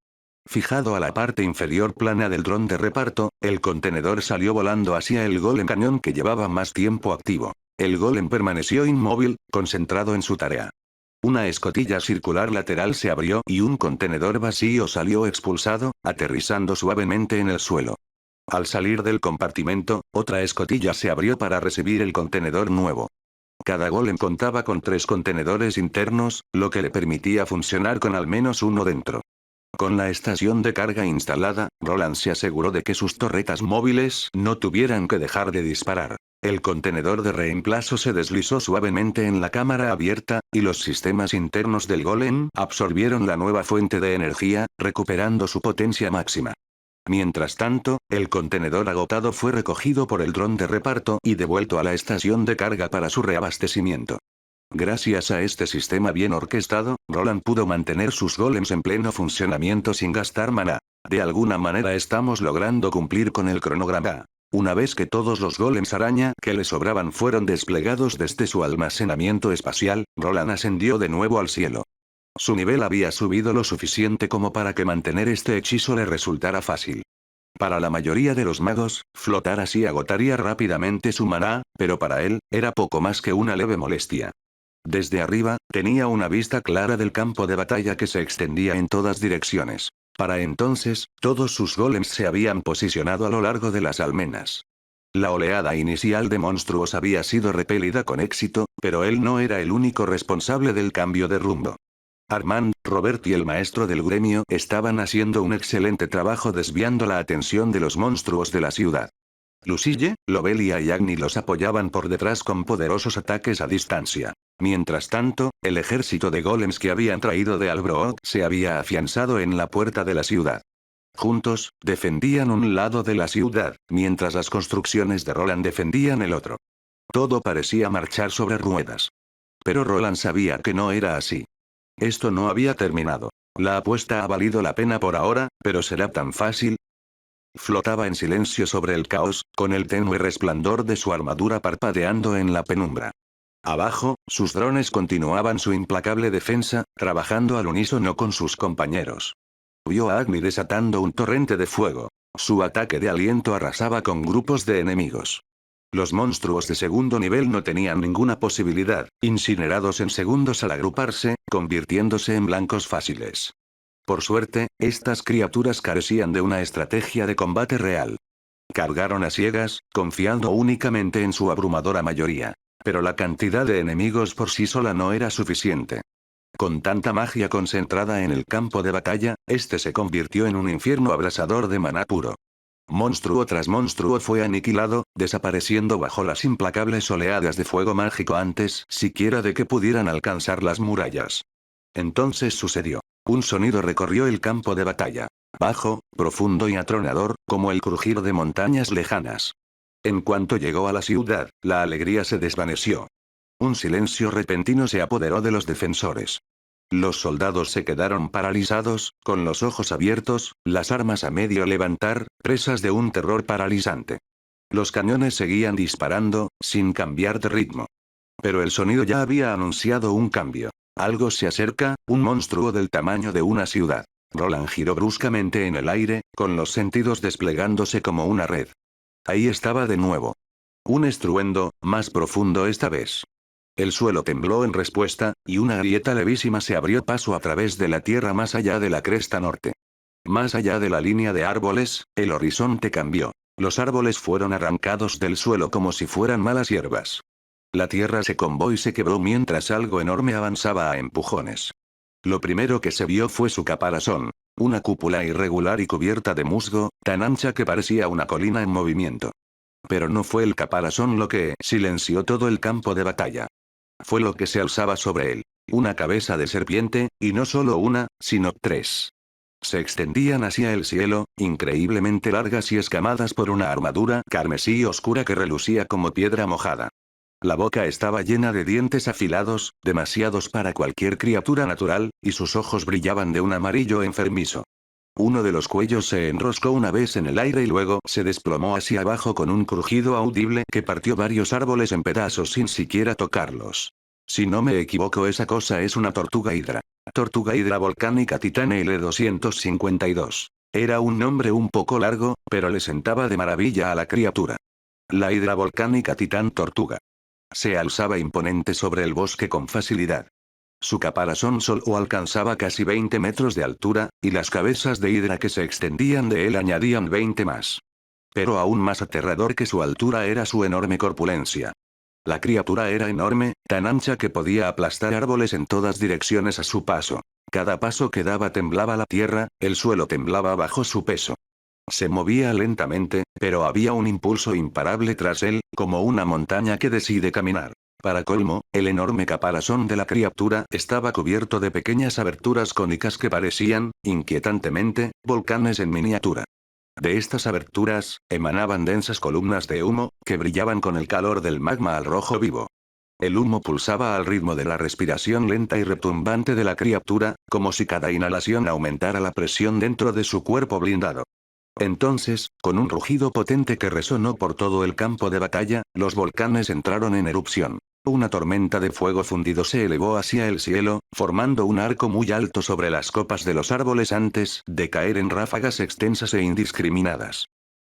S1: Fijado a la parte inferior plana del dron de reparto, el contenedor salió volando hacia el golem cañón que llevaba más tiempo activo. El golem permaneció inmóvil, concentrado en su tarea. Una escotilla circular lateral se abrió y un contenedor vacío salió expulsado, aterrizando suavemente en el suelo. Al salir del compartimento, otra escotilla se abrió para recibir el contenedor nuevo. Cada golem contaba con 3 contenedores internos, lo que le permitía funcionar con al menos uno dentro. Con la estación de carga instalada, Roland se aseguró de que sus torretas móviles no tuvieran que dejar de disparar. El contenedor de reemplazo se deslizó suavemente en la cámara abierta, y los sistemas internos del golem absorbieron la nueva fuente de energía, recuperando su potencia máxima. Mientras tanto, el contenedor agotado fue recogido por el dron de reparto y devuelto a la estación de carga para su reabastecimiento. Gracias a este sistema bien orquestado, Roland pudo mantener sus golems en pleno funcionamiento sin gastar maná. De alguna manera estamos logrando cumplir con el cronograma. Una vez que todos los golems araña que le sobraban fueron desplegados desde su almacenamiento espacial, Roland ascendió de nuevo al cielo. Su nivel había subido lo suficiente como para que mantener este hechizo le resultara fácil. Para la mayoría de los magos, flotar así agotaría rápidamente su maná, pero para él, era poco más que una leve molestia. Desde arriba, tenía una vista clara del campo de batalla que se extendía en todas direcciones. Para entonces, todos sus golems se habían posicionado a lo largo de las almenas. La oleada inicial de monstruos había sido repelida con éxito, pero él no era el único responsable del cambio de rumbo. Armand, Robert y el maestro del gremio estaban haciendo un excelente trabajo desviando la atención de los monstruos de la ciudad. Lucille, Lobelia y Agni los apoyaban por detrás con poderosos ataques a distancia. Mientras tanto, el ejército de golems que habían traído de Albrook se había afianzado en la puerta de la ciudad. Juntos, defendían un lado de la ciudad, mientras las construcciones de Roland defendían el otro. Todo parecía marchar sobre ruedas. Pero Roland sabía que no era así. Esto no había terminado. La apuesta ha valido la pena por ahora, pero ¿será tan fácil? Flotaba en silencio sobre el caos, con el tenue resplandor de su armadura parpadeando en la penumbra. Abajo, sus drones continuaban su implacable defensa, trabajando al unísono con sus compañeros. Vio a Agni desatando un torrente de fuego. Su ataque de aliento arrasaba con grupos de enemigos. Los monstruos de segundo nivel no tenían ninguna posibilidad, incinerados en segundos al agruparse, convirtiéndose en blancos fáciles. Por suerte, estas criaturas carecían de una estrategia de combate real. Cargaron a ciegas, confiando únicamente en su abrumadora mayoría. Pero la cantidad de enemigos por sí sola no era suficiente. Con tanta magia concentrada en el campo de batalla, este se convirtió en un infierno abrasador de maná puro. Monstruo tras monstruo fue aniquilado, desapareciendo bajo las implacables oleadas de fuego mágico antes siquiera de que pudieran alcanzar las murallas. Entonces sucedió. Un sonido recorrió el campo de batalla. Bajo, profundo y atronador, como el crujir de montañas lejanas. En cuanto llegó a la ciudad, la alegría se desvaneció. Un silencio repentino se apoderó de los defensores. Los soldados se quedaron paralizados, con los ojos abiertos, las armas a medio levantar, presas de un terror paralizante. Los cañones seguían disparando, sin cambiar de ritmo. Pero el sonido ya había anunciado un cambio. Algo se acerca, un monstruo del tamaño de una ciudad. Roland giró bruscamente en el aire, con los sentidos desplegándose como una red. Ahí estaba de nuevo. Un estruendo, más profundo esta vez. El suelo tembló en respuesta, y una grieta levísima se abrió paso a través de la tierra más allá de la cresta norte. Más allá de la línea de árboles, el horizonte cambió. Los árboles fueron arrancados del suelo como si fueran malas hierbas. La tierra se combó y se quebró mientras algo enorme avanzaba a empujones. Lo primero que se vio fue su caparazón. Una cúpula irregular y cubierta de musgo, tan ancha que parecía una colina en movimiento. Pero no fue el caparazón lo que silenció todo el campo de batalla. Fue lo que se alzaba sobre él. Una cabeza de serpiente, y no solo una, sino 3. Se extendían hacia el cielo, increíblemente largas y escamadas por una armadura carmesí oscura que relucía como piedra mojada. La boca estaba llena de dientes afilados, demasiados para cualquier criatura natural, y sus ojos brillaban de un amarillo enfermizo. Uno de los cuellos se enroscó una vez en el aire y luego se desplomó hacia abajo con un crujido audible que partió varios árboles en pedazos sin siquiera tocarlos. Si no me equivoco, esa cosa es una tortuga hidra. Tortuga hidra volcánica Titán L252. Era un nombre un poco largo, pero le sentaba de maravilla a la criatura. La hidra volcánica Titán Tortuga. Se alzaba imponente sobre el bosque con facilidad. Su caparazón solo alcanzaba casi 20 metros de altura, y las cabezas de hidra que se extendían de él añadían 20 más. Pero aún más aterrador que su altura era su enorme corpulencia. La criatura era enorme, tan ancha que podía aplastar árboles en todas direcciones a su paso. Cada paso que daba temblaba la tierra, el suelo temblaba bajo su peso. Se movía lentamente, pero había un impulso imparable tras él, como una montaña que decide caminar. Para colmo, el enorme caparazón de la criatura estaba cubierto de pequeñas aberturas cónicas que parecían, inquietantemente, volcanes en miniatura. De estas aberturas, emanaban densas columnas de humo, que brillaban con el calor del magma al rojo vivo. El humo pulsaba al ritmo de la respiración lenta y retumbante de la criatura, como si cada inhalación aumentara la presión dentro de su cuerpo blindado. Entonces, con un rugido potente que resonó por todo el campo de batalla, los volcanes entraron en erupción. Una tormenta de fuego fundido se elevó hacia el cielo, formando un arco muy alto sobre las copas de los árboles antes de caer en ráfagas extensas e indiscriminadas.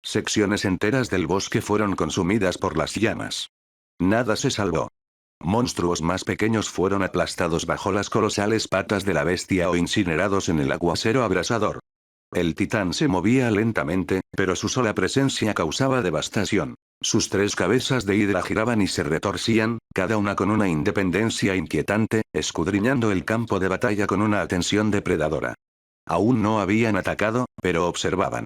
S1: Secciones enteras del bosque fueron consumidas por las llamas. Nada se salvó. Monstruos más pequeños fueron aplastados bajo las colosales patas de la bestia o incinerados en el aguacero abrasador. El titán se movía lentamente, pero su sola presencia causaba devastación. Sus 3 cabezas de hidra giraban y se retorcían, cada una con una independencia inquietante, escudriñando el campo de batalla con una atención depredadora. Aún no habían atacado, pero observaban.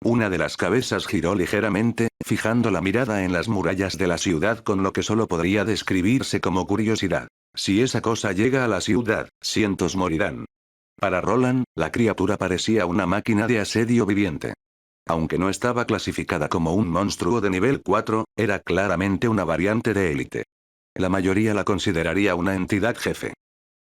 S1: Una de las cabezas giró ligeramente, fijando la mirada en las murallas de la ciudad con lo que solo podría describirse como curiosidad. Si esa cosa llega a la ciudad, cientos morirán. Para Roland, la criatura parecía una máquina de asedio viviente. Aunque no estaba clasificada como un monstruo de nivel 4, era claramente una variante de élite. La mayoría la consideraría una entidad jefe.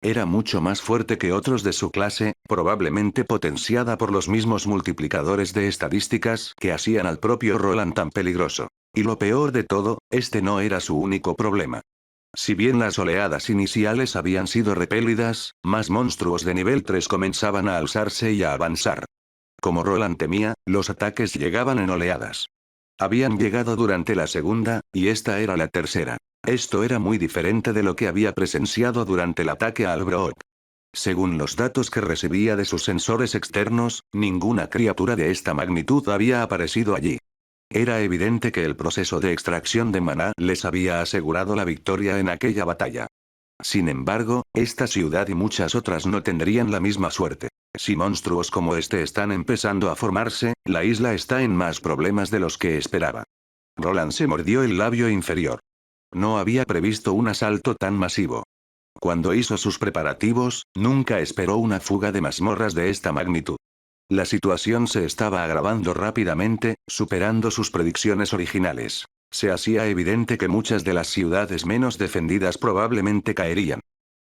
S1: Era mucho más fuerte que otros de su clase, probablemente potenciada por los mismos multiplicadores de estadísticas que hacían al propio Roland tan peligroso. Y lo peor de todo, este no era su único problema. Si bien las oleadas iniciales habían sido repelidas, más monstruos de nivel 3 comenzaban a alzarse y a avanzar. Como Roland temía, los ataques llegaban en oleadas. Habían llegado durante la segunda, y esta era la tercera. Esto era muy diferente de lo que había presenciado durante el ataque a Albrook. Según los datos que recibía de sus sensores externos, ninguna criatura de esta magnitud había aparecido allí. Era evidente que el proceso de extracción de maná les había asegurado la victoria en aquella batalla. Sin embargo, esta ciudad y muchas otras no tendrían la misma suerte. Si monstruos como este están empezando a formarse, la isla está en más problemas de los que esperaba. Roland se mordió el labio inferior. No había previsto un asalto tan masivo. Cuando hizo sus preparativos, nunca esperó una fuga de mazmorras de esta magnitud. La situación se estaba agravando rápidamente, superando sus predicciones originales. Se hacía evidente que muchas de las ciudades menos defendidas probablemente caerían.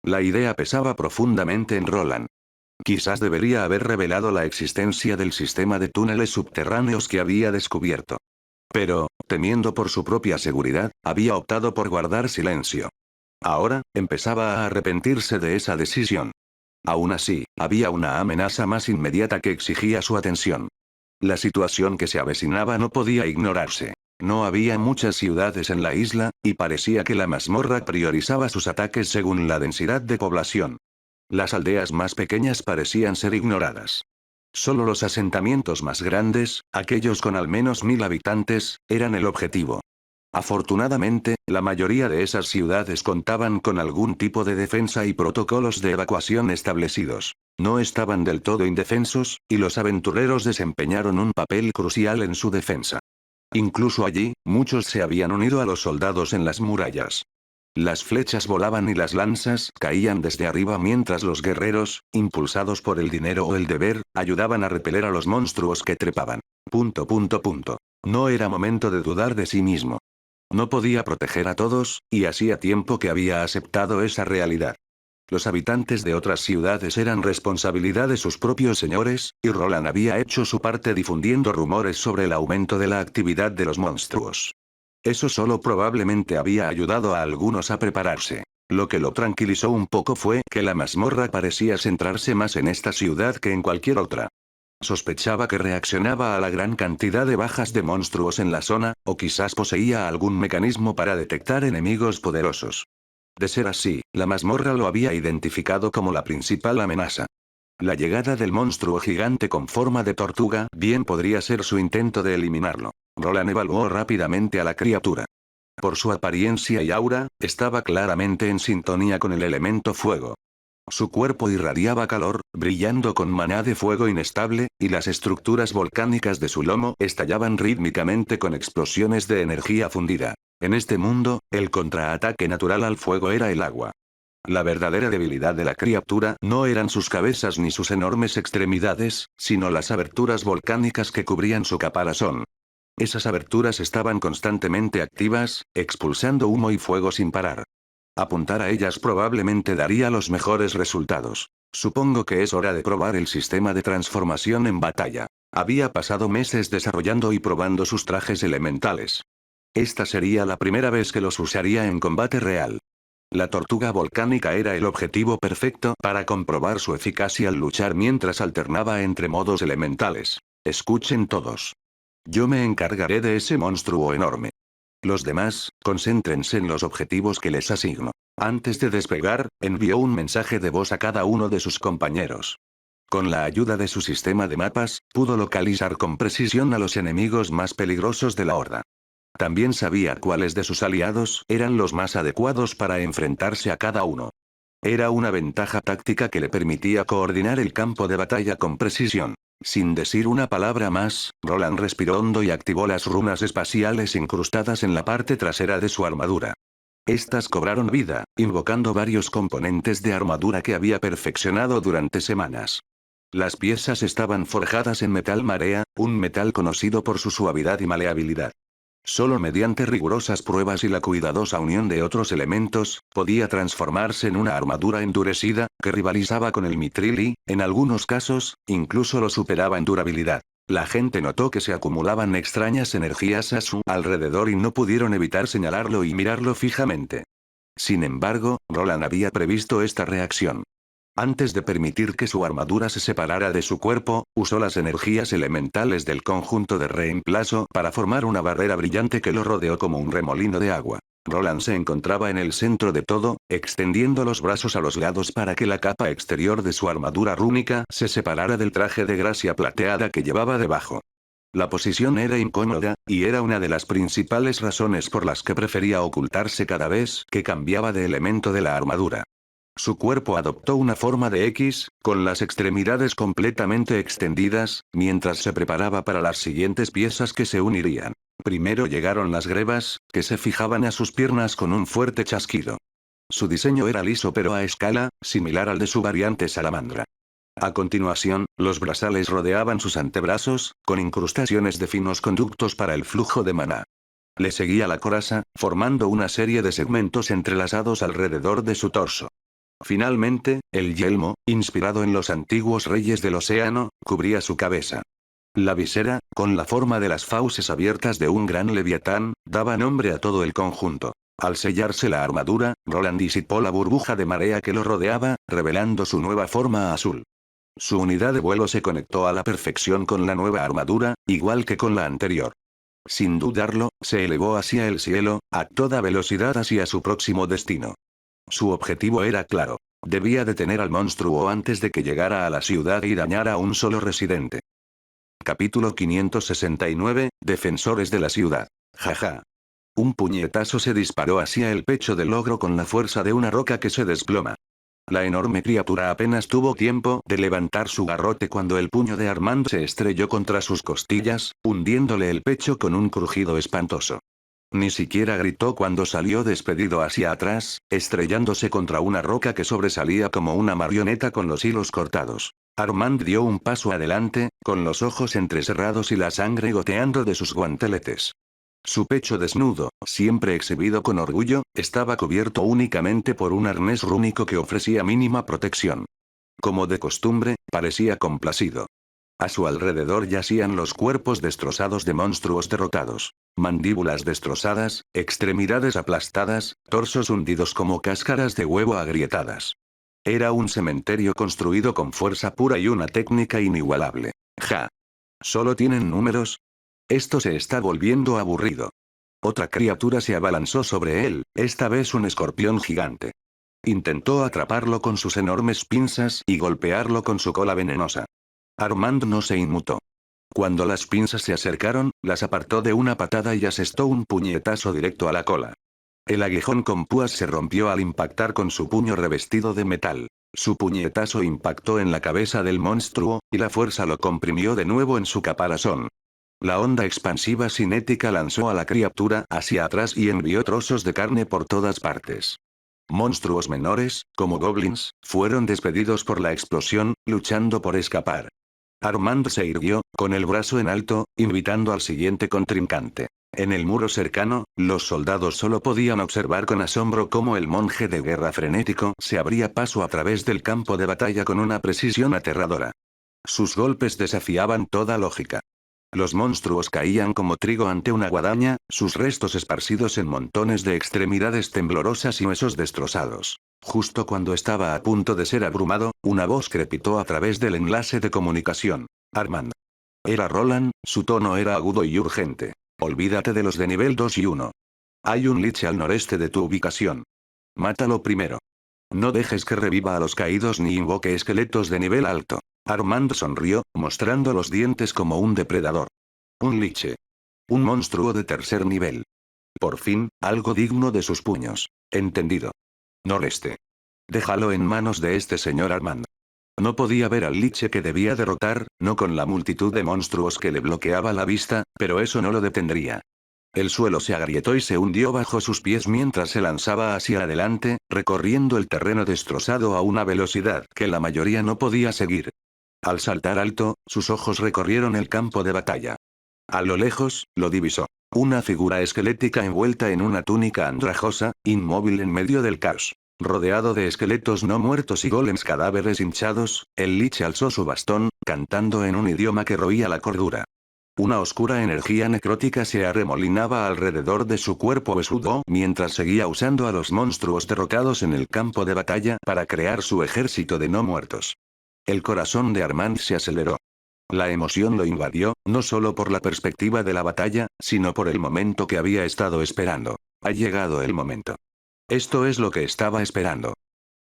S1: La idea pesaba profundamente en Roland. Quizás debería haber revelado la existencia del sistema de túneles subterráneos que había descubierto. Pero, temiendo por su propia seguridad, había optado por guardar silencio. Ahora, empezaba a arrepentirse de esa decisión. Aún así, había una amenaza más inmediata que exigía su atención. La situación que se avecinaba no podía ignorarse. No había muchas ciudades en la isla, y parecía que la mazmorra priorizaba sus ataques según la densidad de población. Las aldeas más pequeñas parecían ser ignoradas. Solo los asentamientos más grandes, aquellos con al menos 1000 habitantes, eran el objetivo. Afortunadamente, la mayoría de esas ciudades contaban con algún tipo de defensa y protocolos de evacuación establecidos. No estaban del todo indefensos, y los aventureros desempeñaron un papel crucial en su defensa. Incluso allí, muchos se habían unido a los soldados en las murallas. Las flechas volaban y las lanzas caían desde arriba mientras los guerreros, impulsados por el dinero o el deber, ayudaban a repeler a los monstruos que trepaban. No era momento de dudar de sí mismo. No podía proteger a todos, y hacía tiempo que había aceptado esa realidad. Los habitantes de otras ciudades eran responsabilidad de sus propios señores, y Roland había hecho su parte difundiendo rumores sobre el aumento de la actividad de los monstruos. Eso solo probablemente había ayudado a algunos a prepararse. Lo que lo tranquilizó un poco fue que la mazmorra parecía centrarse más en esta ciudad que en cualquier otra. Sospechaba que reaccionaba a la gran cantidad de bajas de monstruos en la zona, o quizás poseía algún mecanismo para detectar enemigos poderosos. De ser así, la mazmorra lo había identificado como la principal amenaza. La llegada del monstruo gigante con forma de tortuga bien podría ser su intento de eliminarlo. Roland evaluó rápidamente a la criatura. Por su apariencia y aura, estaba claramente en sintonía con el elemento fuego. Su cuerpo irradiaba calor, brillando con maná de fuego inestable, y las estructuras volcánicas de su lomo estallaban rítmicamente con explosiones de energía fundida. En este mundo, el contraataque natural al fuego era el agua. La verdadera debilidad de la criatura no eran sus cabezas ni sus enormes extremidades, sino las aberturas volcánicas que cubrían su caparazón. Esas aberturas estaban constantemente activas, expulsando humo y fuego sin parar. Apuntar a ellas probablemente daría los mejores resultados. Supongo que es hora de probar el sistema de transformación en batalla. Había pasado meses desarrollando y probando sus trajes elementales. Esta sería la primera vez que los usaría en combate real. La tortuga volcánica era el objetivo perfecto para comprobar su eficacia al luchar mientras alternaba entre modos elementales. Escuchen todos. Yo me encargaré de ese monstruo enorme. Los demás, concéntrense en los objetivos que les asigno. Antes de despegar, envió un mensaje de voz a cada uno de sus compañeros. Con la ayuda de su sistema de mapas, pudo localizar con precisión a los enemigos más peligrosos de la Horda. También sabía cuáles de sus aliados eran los más adecuados para enfrentarse a cada uno. Era una ventaja táctica que le permitía coordinar el campo de batalla con precisión. Sin decir una palabra más, Roland respiró hondo y activó las runas espaciales incrustadas en la parte trasera de su armadura. Estas cobraron vida, invocando varios componentes de armadura que había perfeccionado durante semanas. Las piezas estaban forjadas en metal marea, un metal conocido por su suavidad y maleabilidad. Solo mediante rigurosas pruebas y la cuidadosa unión de otros elementos, podía transformarse en una armadura endurecida, que rivalizaba con el mitril y, en algunos casos, incluso lo superaba en durabilidad. La gente notó que se acumulaban extrañas energías a su alrededor y no pudieron evitar señalarlo y mirarlo fijamente. Sin embargo, Roland había previsto esta reacción. Antes de permitir que su armadura se separara de su cuerpo, usó las energías elementales del conjunto de reemplazo para formar una barrera brillante que lo rodeó como un remolino de agua. Roland se encontraba en el centro de todo, extendiendo los brazos a los lados para que la capa exterior de su armadura rúnica se separara del traje de gracia plateada que llevaba debajo. La posición era incómoda, y era una de las principales razones por las que prefería ocultarse cada vez que cambiaba de elemento de la armadura. Su cuerpo adoptó una forma de X, con las extremidades completamente extendidas, mientras se preparaba para las siguientes piezas que se unirían. Primero llegaron las grebas, que se fijaban a sus piernas con un fuerte chasquido. Su diseño era liso pero a escala, similar al de su variante salamandra. A continuación, los brazales rodeaban sus antebrazos, con incrustaciones de finos conductos para el flujo de maná. Le seguía la coraza, formando una serie de segmentos entrelazados alrededor de su torso. Finalmente, el yelmo, inspirado en los antiguos reyes del océano, cubría su cabeza. La visera, con la forma de las fauces abiertas de un gran leviatán, daba nombre a todo el conjunto. Al sellarse la armadura, Roland disipó la burbuja de marea que lo rodeaba, revelando su nueva forma azul. Su unidad de vuelo se conectó a la perfección con la nueva armadura, igual que con la anterior. Sin dudarlo, se elevó hacia el cielo, a toda velocidad hacia su próximo destino. Su objetivo era claro. Debía detener al monstruo antes de que llegara a la ciudad y dañara a un solo residente. Capítulo 569, Defensores de la ciudad. Jaja. Un puñetazo se disparó hacia el pecho del ogro con la fuerza de una roca que se desploma. La enorme criatura apenas tuvo tiempo de levantar su garrote cuando el puño de Armand se estrelló contra sus costillas, hundiéndole el pecho con un crujido espantoso. Ni siquiera gritó cuando salió despedido hacia atrás, estrellándose contra una roca que sobresalía como una marioneta con los hilos cortados. Armand dio un paso adelante, con los ojos entrecerrados y la sangre goteando de sus guanteletes. Su pecho desnudo, siempre exhibido con orgullo, estaba cubierto únicamente por un arnés rúnico que ofrecía mínima protección. Como de costumbre, parecía complacido. A su alrededor yacían los cuerpos destrozados de monstruos derrotados. Mandíbulas destrozadas, extremidades aplastadas, torsos hundidos como cáscaras de huevo agrietadas. Era un cementerio construido con fuerza pura y una técnica inigualable. Ja. ¿Solo tienen números? Esto se está volviendo aburrido. Otra criatura se abalanzó sobre él, esta vez un escorpión gigante. Intentó atraparlo con sus enormes pinzas y golpearlo con su cola venenosa. Armand no se inmutó. Cuando las pinzas se acercaron, las apartó de una patada y asestó un puñetazo directo a la cola. El aguijón con púas se rompió al impactar con su puño revestido de metal. Su puñetazo impactó en la cabeza del monstruo, y la fuerza lo comprimió de nuevo en su caparazón. La onda expansiva cinética lanzó a la criatura hacia atrás y envió trozos de carne por todas partes. Monstruos menores, como goblins, fueron despedidos por la explosión, luchando por escapar. Armand se irguió, con el brazo en alto, invitando al siguiente contrincante. En el muro cercano, los soldados solo podían observar con asombro cómo el monje de guerra frenético se abría paso a través del campo de batalla con una precisión aterradora. Sus golpes desafiaban toda lógica. Los monstruos caían como trigo ante una guadaña, sus restos esparcidos en montones de extremidades temblorosas y huesos destrozados. Justo cuando estaba a punto de ser abrumado, una voz crepitó a través del enlace de comunicación. Armand. Era Roland, su tono era agudo y urgente. Olvídate de los de nivel 2 y 1. Hay un liche al noreste de tu ubicación. Mátalo primero. No dejes que reviva a los caídos ni invoque esqueletos de nivel alto. Armand sonrió, mostrando los dientes como un depredador. Un liche. Un monstruo de tercer nivel. Por fin, algo digno de sus puños. Entendido. Noreste. Déjalo en manos de este señor Armand. No podía ver al liche que debía derrotar, no con la multitud de monstruos que le bloqueaba la vista, pero eso no lo detendría. El suelo se agrietó y se hundió bajo sus pies mientras se lanzaba hacia adelante, recorriendo el terreno destrozado a una velocidad que la mayoría no podía seguir. Al saltar alto, sus ojos recorrieron el campo de batalla. A lo lejos, lo divisó. Una figura esquelética envuelta en una túnica andrajosa, inmóvil en medio del caos. Rodeado de esqueletos no muertos y golems cadáveres hinchados, el liche alzó su bastón, cantando en un idioma que roía la cordura. Una oscura energía necrótica se arremolinaba alrededor de su cuerpo huesudo mientras seguía usando a los monstruos derrotados en el campo de batalla para crear su ejército de no muertos. El corazón de Armand se aceleró. La emoción lo invadió, no solo por la perspectiva de la batalla, sino por el momento que había estado esperando. Ha llegado el momento. Esto es lo que estaba esperando.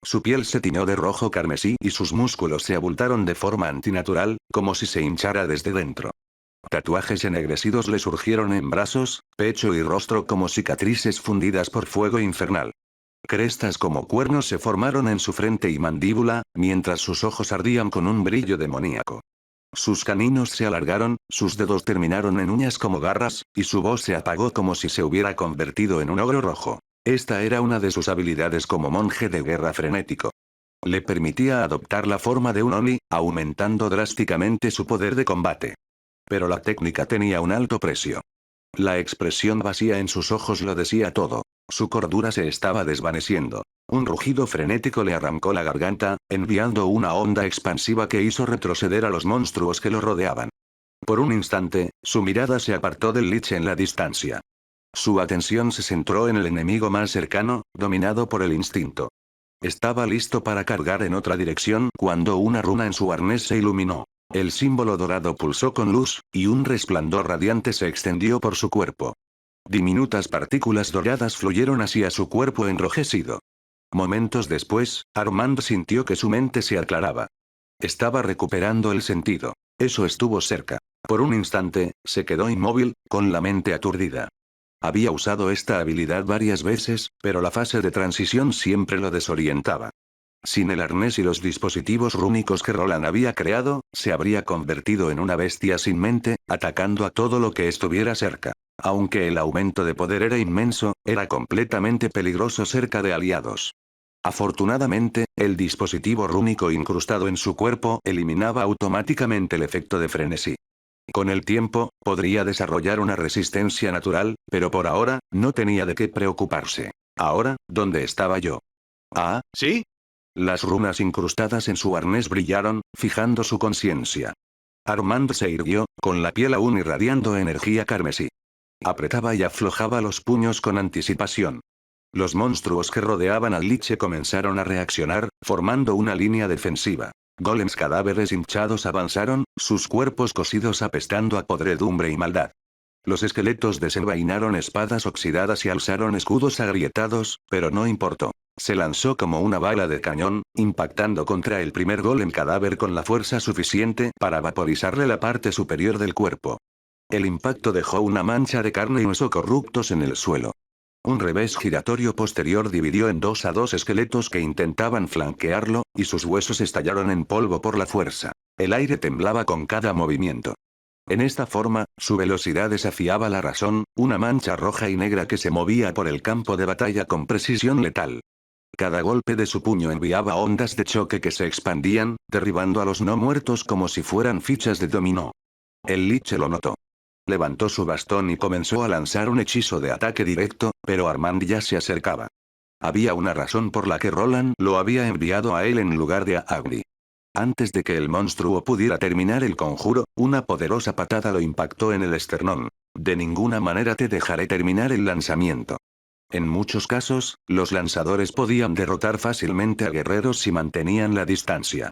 S1: Su piel se tiñó de rojo carmesí y sus músculos se abultaron de forma antinatural, como si se hinchara desde dentro. Tatuajes ennegrecidos le surgieron en brazos, pecho y rostro como cicatrices fundidas por fuego infernal. Crestas como cuernos se formaron en su frente y mandíbula, mientras sus ojos ardían con un brillo demoníaco. Sus caninos se alargaron, sus dedos terminaron en uñas como garras, y su voz se apagó como si se hubiera convertido en un ogro rojo. Esta era una de sus habilidades como monje de guerra frenético. Le permitía adoptar la forma de un Oni, aumentando drásticamente su poder de combate. Pero la técnica tenía un alto precio. La expresión vacía en sus ojos lo decía todo. Su cordura se estaba desvaneciendo. Un rugido frenético le arrancó la garganta, enviando una onda expansiva que hizo retroceder a los monstruos que lo rodeaban. Por un instante, su mirada se apartó del liche en la distancia. Su atención se centró en el enemigo más cercano, dominado por el instinto. Estaba listo para cargar en otra dirección cuando una runa en su arnés se iluminó. El símbolo dorado pulsó con luz, y un resplandor radiante se extendió por su cuerpo. Diminutas partículas doradas fluyeron hacia su cuerpo enrojecido. Momentos después, Armand sintió que su mente se aclaraba. Estaba recuperando el sentido. Eso estuvo cerca. Por un instante, se quedó inmóvil, con la mente aturdida. Había usado esta habilidad varias veces, pero la fase de transición siempre lo desorientaba. Sin el arnés y los dispositivos rúnicos que Roland había creado, se habría convertido en una bestia sin mente, atacando a todo lo que estuviera cerca. Aunque el aumento de poder era inmenso, era completamente peligroso cerca de aliados. Afortunadamente, el dispositivo rúnico incrustado en su cuerpo eliminaba automáticamente el efecto de frenesí. Con el tiempo, podría desarrollar una resistencia natural, pero por ahora, no tenía de qué preocuparse. Ahora, ¿dónde estaba yo? Ah, ¿sí? Las runas incrustadas en su arnés brillaron, fijando su conciencia. Armand se irguió, con la piel aún irradiando energía carmesí. Apretaba y aflojaba los puños con anticipación. Los monstruos que rodeaban al liche comenzaron a reaccionar, formando una línea defensiva. Golems cadáveres hinchados avanzaron, sus cuerpos cosidos apestando a podredumbre y maldad. Los esqueletos desenvainaron espadas oxidadas y alzaron escudos agrietados, pero no importó. Se lanzó como una bala de cañón, impactando contra el primer golem cadáver con la fuerza suficiente para vaporizarle la parte superior del cuerpo. El impacto dejó una mancha de carne y hueso corruptos en el suelo. Un revés giratorio posterior dividió en dos a dos esqueletos que intentaban flanquearlo, y sus huesos estallaron en polvo por la fuerza. El aire temblaba con cada movimiento. En esta forma, su velocidad desafiaba la razón, una mancha roja y negra que se movía por el campo de batalla con precisión letal. Cada golpe de su puño enviaba ondas de choque que se expandían, derribando a los no muertos como si fueran fichas de dominó. El liche lo notó. Levantó su bastón y comenzó a lanzar un hechizo de ataque directo, pero Armand ya se acercaba. Había una razón por la que Roland lo había enviado a él en lugar de a Agni. Antes de que el monstruo pudiera terminar el conjuro, una poderosa patada lo impactó en el esternón. De ninguna manera te dejaré terminar el lanzamiento. En muchos casos, los lanzadores podían derrotar fácilmente a guerreros si mantenían la distancia.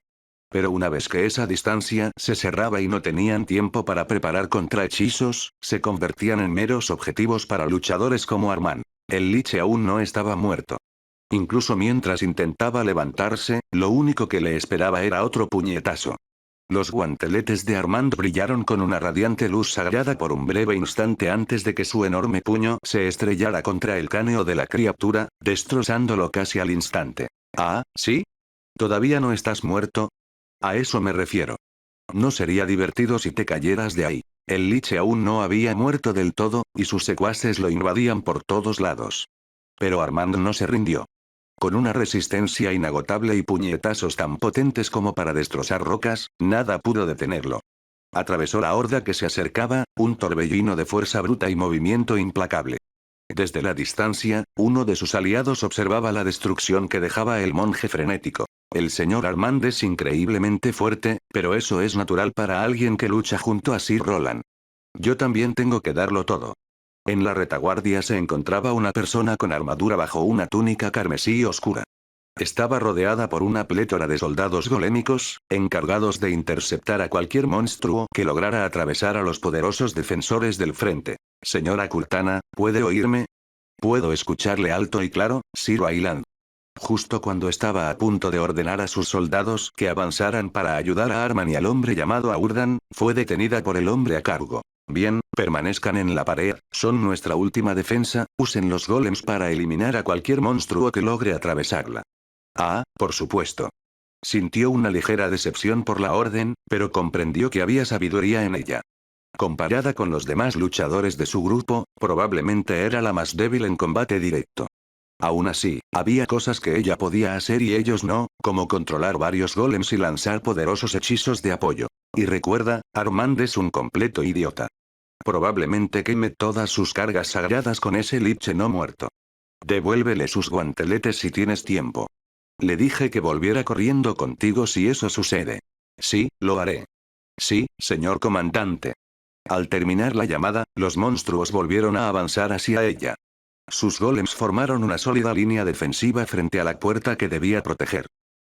S1: Pero una vez que esa distancia se cerraba y no tenían tiempo para preparar contrahechizos, se convertían en meros objetivos para luchadores como Armand. El liche aún no estaba muerto. Incluso mientras intentaba levantarse, lo único que le esperaba era otro puñetazo. Los guanteletes de Armand brillaron con una radiante luz sagrada por un breve instante antes de que su enorme puño se estrellara contra el cráneo de la criatura, destrozándolo casi al instante. Ah, ¿sí? ¿Todavía no estás muerto? A eso me refiero. No sería divertido si te cayeras de ahí. El liche aún no había muerto del todo, y sus secuaces lo invadían por todos lados. Pero Armand no se rindió. Con una resistencia inagotable y puñetazos tan potentes como para destrozar rocas, nada pudo detenerlo. Atravesó la horda que se acercaba, un torbellino de fuerza bruta y movimiento implacable. Desde la distancia, uno de sus aliados observaba la destrucción que dejaba el monje frenético. El señor Armand es increíblemente fuerte, pero eso es natural para alguien que lucha junto a Sir Roland. Yo también tengo que darlo todo. En la retaguardia se encontraba una persona con armadura bajo una túnica carmesí oscura. Estaba rodeada por una plétora de soldados golémicos, encargados de interceptar a cualquier monstruo que lograra atravesar a los poderosos defensores del frente. Señora Cortana, ¿puede oírme? Puedo escucharle alto y claro, Sir Wayland. Justo cuando estaba a punto de ordenar a sus soldados que avanzaran para ayudar a Arman y al hombre llamado Aurdan, fue detenida por el hombre a cargo. Bien, permanezcan en la pared, son nuestra última defensa, usen los golems para eliminar a cualquier monstruo que logre atravesarla. Ah, por supuesto. Sintió una ligera decepción por la orden, pero comprendió que había sabiduría en ella. Comparada con los demás luchadores de su grupo, probablemente era la más débil en combate directo. Aún así, había cosas que ella podía hacer y ellos no, como controlar varios golems y lanzar poderosos hechizos de apoyo. Y recuerda, Armand es un completo idiota. Probablemente queme todas sus cargas sagradas con ese liche no muerto. Devuélvele sus guanteletes si tienes tiempo. Le dije que volviera corriendo contigo si eso sucede. Sí, lo haré. Sí, señor comandante. Al terminar la llamada, los monstruos volvieron a avanzar hacia ella. Sus golems formaron una sólida línea defensiva frente a la puerta que debía proteger.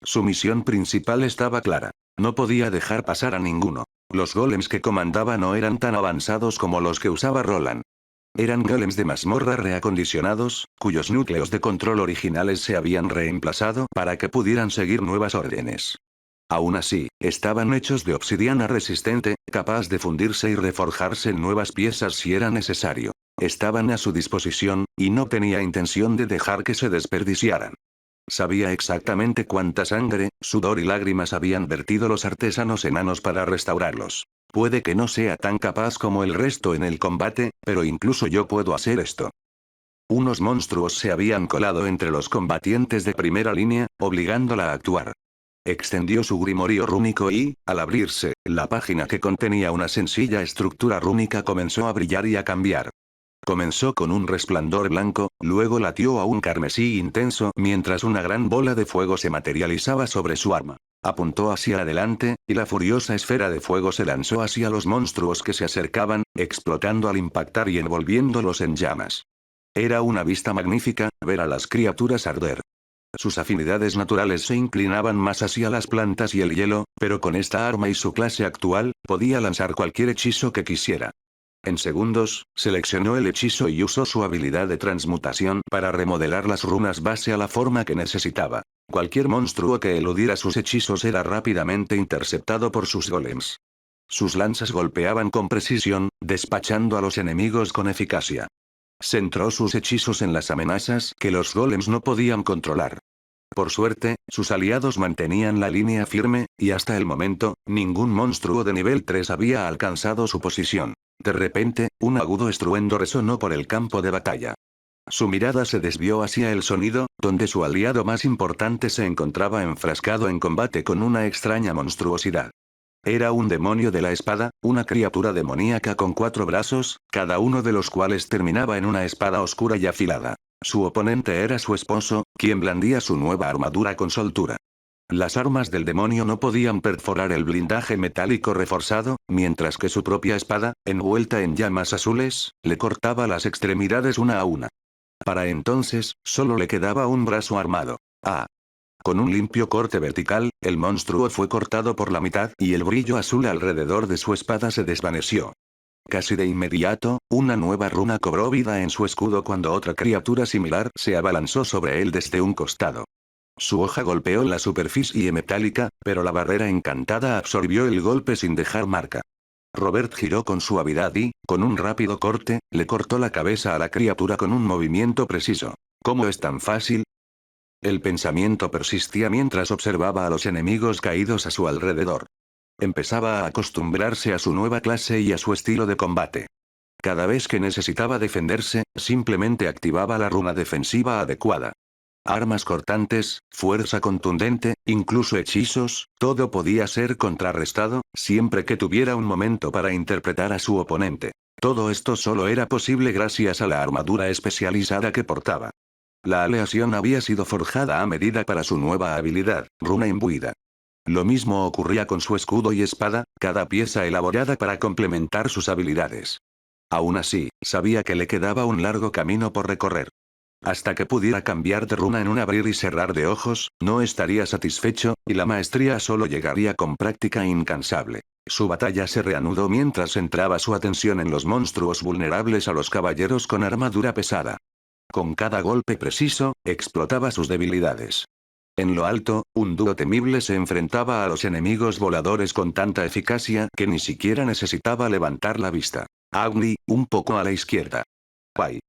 S1: Su misión principal estaba clara. No podía dejar pasar a ninguno. Los golems que comandaba no eran tan avanzados como los que usaba Roland. Eran golems de mazmorra reacondicionados, cuyos núcleos de control originales se habían reemplazado para que pudieran seguir nuevas órdenes. Aún así, estaban hechos de obsidiana resistente, capaz de fundirse y reforjarse en nuevas piezas si era necesario. Estaban a su disposición, y no tenía intención de dejar que se desperdiciaran. Sabía exactamente cuánta sangre, sudor y lágrimas habían vertido los artesanos enanos para restaurarlos. Puede que no sea tan capaz como el resto en el combate, pero incluso yo puedo hacer esto. Unos monstruos se habían colado entre los combatientes de primera línea, obligándola a actuar. Extendió su grimorio rúnico y, al abrirse, la página que contenía una sencilla estructura rúnica comenzó a brillar y a cambiar. Comenzó con un resplandor blanco, luego latió a un carmesí intenso mientras una gran bola de fuego se materializaba sobre su arma. Apuntó hacia adelante, y la furiosa esfera de fuego se lanzó hacia los monstruos que se acercaban, explotando al impactar y envolviéndolos en llamas. Era una vista magnífica, ver a las criaturas arder. Sus afinidades naturales se inclinaban más hacia las plantas y el hielo, pero con esta arma y su clase actual, podía lanzar cualquier hechizo que quisiera. En segundos, seleccionó el hechizo y usó su habilidad de transmutación para remodelar las runas base a la forma que necesitaba. Cualquier monstruo que eludiera sus hechizos era rápidamente interceptado por sus golems. Sus lanzas golpeaban con precisión, despachando a los enemigos con eficacia. Centró sus hechizos en las amenazas que los golems no podían controlar. Por suerte, sus aliados mantenían la línea firme, y hasta el momento, ningún monstruo de nivel 3 había alcanzado su posición. De repente, un agudo estruendo resonó por el campo de batalla. Su mirada se desvió hacia el sonido, donde su aliado más importante se encontraba enfrascado en combate con una extraña monstruosidad. Era un demonio de la espada, una criatura demoníaca con 4 brazos, cada uno de los cuales terminaba en una espada oscura y afilada. Su oponente era su esposo, quien blandía su nueva armadura con soltura. Las armas del demonio no podían perforar el blindaje metálico reforzado, mientras que su propia espada, envuelta en llamas azules, le cortaba las extremidades una a una. Para entonces, solo le quedaba un brazo armado. ¡Ah! Con un limpio corte vertical, el monstruo fue cortado por la mitad y el brillo azul alrededor de su espada se desvaneció. Casi de inmediato, una nueva runa cobró vida en su escudo cuando otra criatura similar se abalanzó sobre él desde un costado. Su hoja golpeó la superficie metálica, pero la barrera encantada absorbió el golpe sin dejar marca. Robert giró con suavidad y, con un rápido corte, le cortó la cabeza a la criatura con un movimiento preciso. ¿Cómo es tan fácil? El pensamiento persistía mientras observaba a los enemigos caídos a su alrededor. Empezaba a acostumbrarse a su nueva clase y a su estilo de combate. Cada vez que necesitaba defenderse, simplemente activaba la runa defensiva adecuada. Armas cortantes, fuerza contundente, incluso hechizos, todo podía ser contrarrestado, siempre que tuviera un momento para interpretar a su oponente. Todo esto solo era posible gracias a la armadura especializada que portaba. La aleación había sido forjada a medida para su nueva habilidad, runa imbuida. Lo mismo ocurría con su escudo y espada, cada pieza elaborada para complementar sus habilidades. Aún así, sabía que le quedaba un largo camino por recorrer. Hasta que pudiera cambiar de runa en un abrir y cerrar de ojos, no estaría satisfecho, y la maestría solo llegaría con práctica incansable. Su batalla se reanudó mientras centraba su atención en los monstruos vulnerables a los caballeros con armadura pesada. Con cada golpe preciso, explotaba sus debilidades. En lo alto, un dúo temible se enfrentaba a los enemigos voladores con tanta eficacia que ni siquiera necesitaba levantar la vista. Agni, un poco a la izquierda. Pai.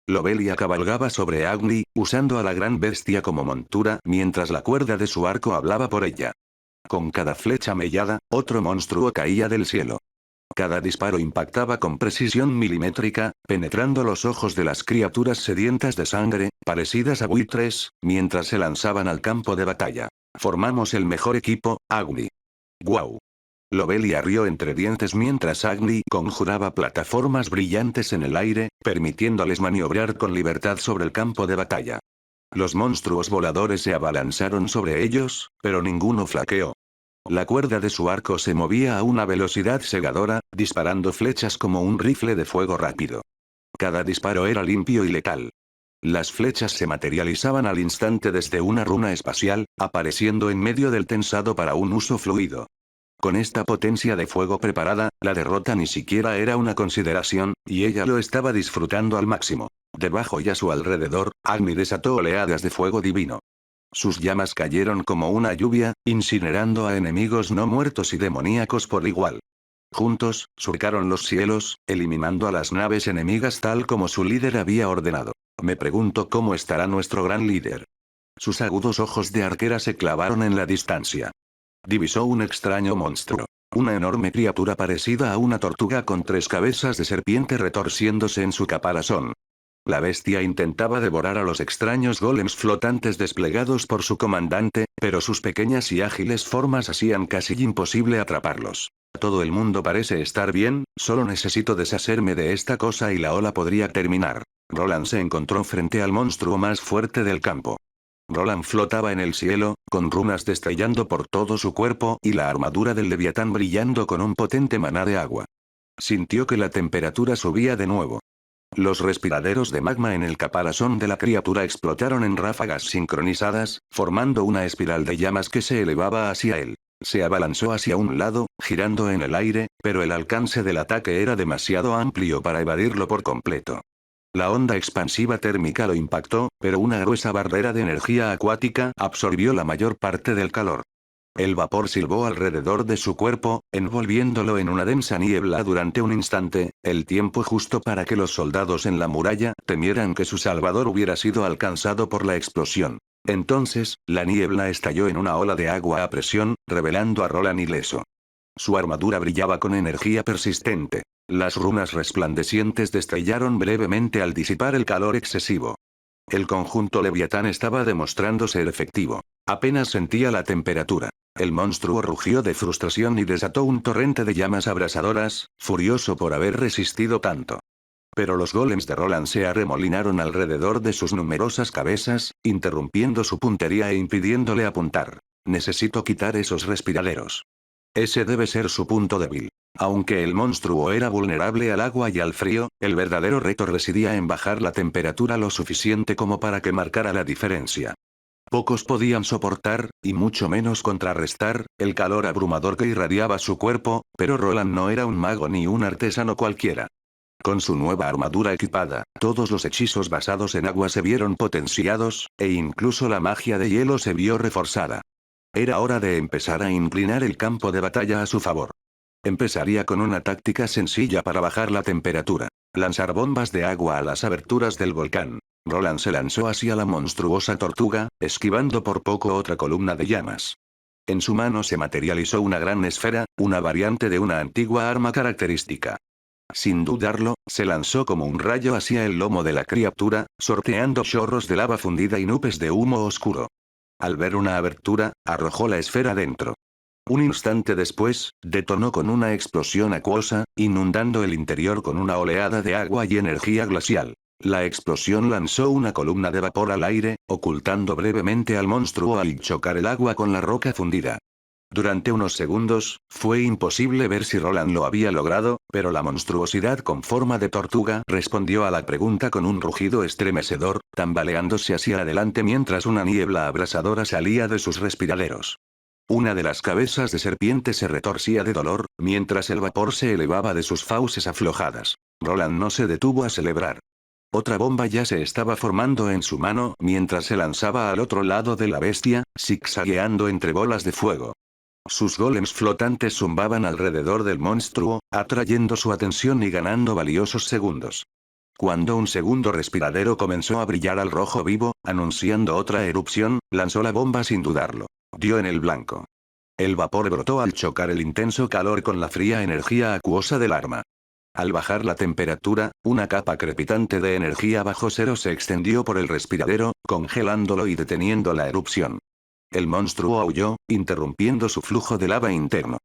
S1: Lobelia cabalgaba sobre Agni, usando a la gran bestia como montura mientras la cuerda de su arco hablaba por ella. Con cada flecha mellada, otro monstruo caía del cielo. Cada disparo impactaba con precisión milimétrica, penetrando los ojos de las criaturas sedientas de sangre, parecidas a buitres, mientras se lanzaban al campo de batalla. Formamos el mejor equipo, Agni. ¡Guau! Lobelia rió entre dientes mientras Agni conjuraba plataformas brillantes en el aire, permitiéndoles maniobrar con libertad sobre el campo de batalla. Los monstruos voladores se abalanzaron sobre ellos, pero ninguno flaqueó. La cuerda de su arco se movía a una velocidad cegadora, disparando flechas como un rifle de fuego rápido. Cada disparo era limpio y letal. Las flechas se materializaban al instante desde una runa espacial, apareciendo en medio del tensado para un uso fluido. Con esta potencia de fuego preparada, la derrota ni siquiera era una consideración, y ella lo estaba disfrutando al máximo. Debajo y a su alrededor, Agni desató oleadas de fuego divino. Sus llamas cayeron como una lluvia, incinerando a enemigos no muertos y demoníacos por igual. Juntos, surcaron los cielos, eliminando a las naves enemigas tal como su líder había ordenado. Me pregunto cómo estará nuestro gran líder. Sus agudos ojos de arquera se clavaron en la distancia. Divisó un extraño monstruo. Una enorme criatura parecida a una tortuga con 3 cabezas de serpiente retorciéndose en su caparazón. La bestia intentaba devorar a los extraños golems flotantes desplegados por su comandante, pero sus pequeñas y ágiles formas hacían casi imposible atraparlos. Todo el mundo parece estar bien, solo necesito deshacerme de esta cosa y la ola podría terminar. Roland se encontró frente al monstruo más fuerte del campo. Roland flotaba en el cielo, con runas destellando por todo su cuerpo y la armadura del leviatán brillando con un potente maná de agua. Sintió que la temperatura subía de nuevo. Los respiraderos de magma en el caparazón de la criatura explotaron en ráfagas sincronizadas, formando una espiral de llamas que se elevaba hacia él. Se abalanzó hacia un lado, girando en el aire, pero el alcance del ataque era demasiado amplio para evadirlo por completo. La onda expansiva térmica lo impactó, pero una gruesa barrera de energía acuática absorbió la mayor parte del calor. El vapor silbó alrededor de su cuerpo, envolviéndolo en una densa niebla durante un instante, el tiempo justo para que los soldados en la muralla temieran que su salvador hubiera sido alcanzado por la explosión. Entonces, la niebla estalló en una ola de agua a presión, revelando a Roland ileso. Su armadura brillaba con energía persistente. Las runas resplandecientes destellaron brevemente al disipar el calor excesivo. El conjunto Leviatán estaba demostrando ser efectivo. Apenas sentía la temperatura. El monstruo rugió de frustración y desató un torrente de llamas abrasadoras, furioso por haber resistido tanto. Pero los golems de Roland se arremolinaron alrededor de sus numerosas cabezas, interrumpiendo su puntería e impidiéndole apuntar. Necesito quitar esos respiraderos. Ese debe ser su punto débil. Aunque el monstruo era vulnerable al agua y al frío, el verdadero reto residía en bajar la temperatura lo suficiente como para que marcara la diferencia. Pocos podían soportar, y mucho menos contrarrestar, el calor abrumador que irradiaba su cuerpo, pero Roland no era un mago ni un artesano cualquiera. Con su nueva armadura equipada, todos los hechizos basados en agua se vieron potenciados, e incluso la magia de hielo se vio reforzada. Era hora de empezar a inclinar el campo de batalla a su favor. Empezaría con una táctica sencilla para bajar la temperatura. Lanzar bombas de agua a las aberturas del volcán. Roland se lanzó hacia la monstruosa tortuga, esquivando por poco otra columna de llamas. En su mano se materializó una gran esfera, una variante de una antigua arma característica. Sin dudarlo, se lanzó como un rayo hacia el lomo de la criatura, sorteando chorros de lava fundida y nubes de humo oscuro. Al ver una abertura, arrojó la esfera dentro. Un instante después, detonó con una explosión acuosa, inundando el interior con una oleada de agua y energía glacial. La explosión lanzó una columna de vapor al aire, ocultando brevemente al monstruo al chocar el agua con la roca fundida. Durante unos segundos, fue imposible ver si Roland lo había logrado, pero la monstruosidad con forma de tortuga respondió a la pregunta con un rugido estremecedor, tambaleándose hacia adelante mientras una niebla abrasadora salía de sus respiraderos. Una de las cabezas de serpiente se retorcía de dolor, mientras el vapor se elevaba de sus fauces aflojadas. Roland no se detuvo a celebrar. Otra bomba ya se estaba formando en su mano mientras se lanzaba al otro lado de la bestia, zigzagueando entre bolas de fuego. Sus golems flotantes zumbaban alrededor del monstruo, atrayendo su atención y ganando valiosos segundos. Cuando un segundo respiradero comenzó a brillar al rojo vivo, anunciando otra erupción, lanzó la bomba sin dudarlo. Dio en el blanco. El vapor brotó al chocar el intenso calor con la fría energía acuosa del arma. Al bajar la temperatura, una capa crepitante de energía bajo cero se extendió por el respiradero, congelándolo y deteniendo la erupción. El monstruo aulló, interrumpiendo su flujo de lava interno.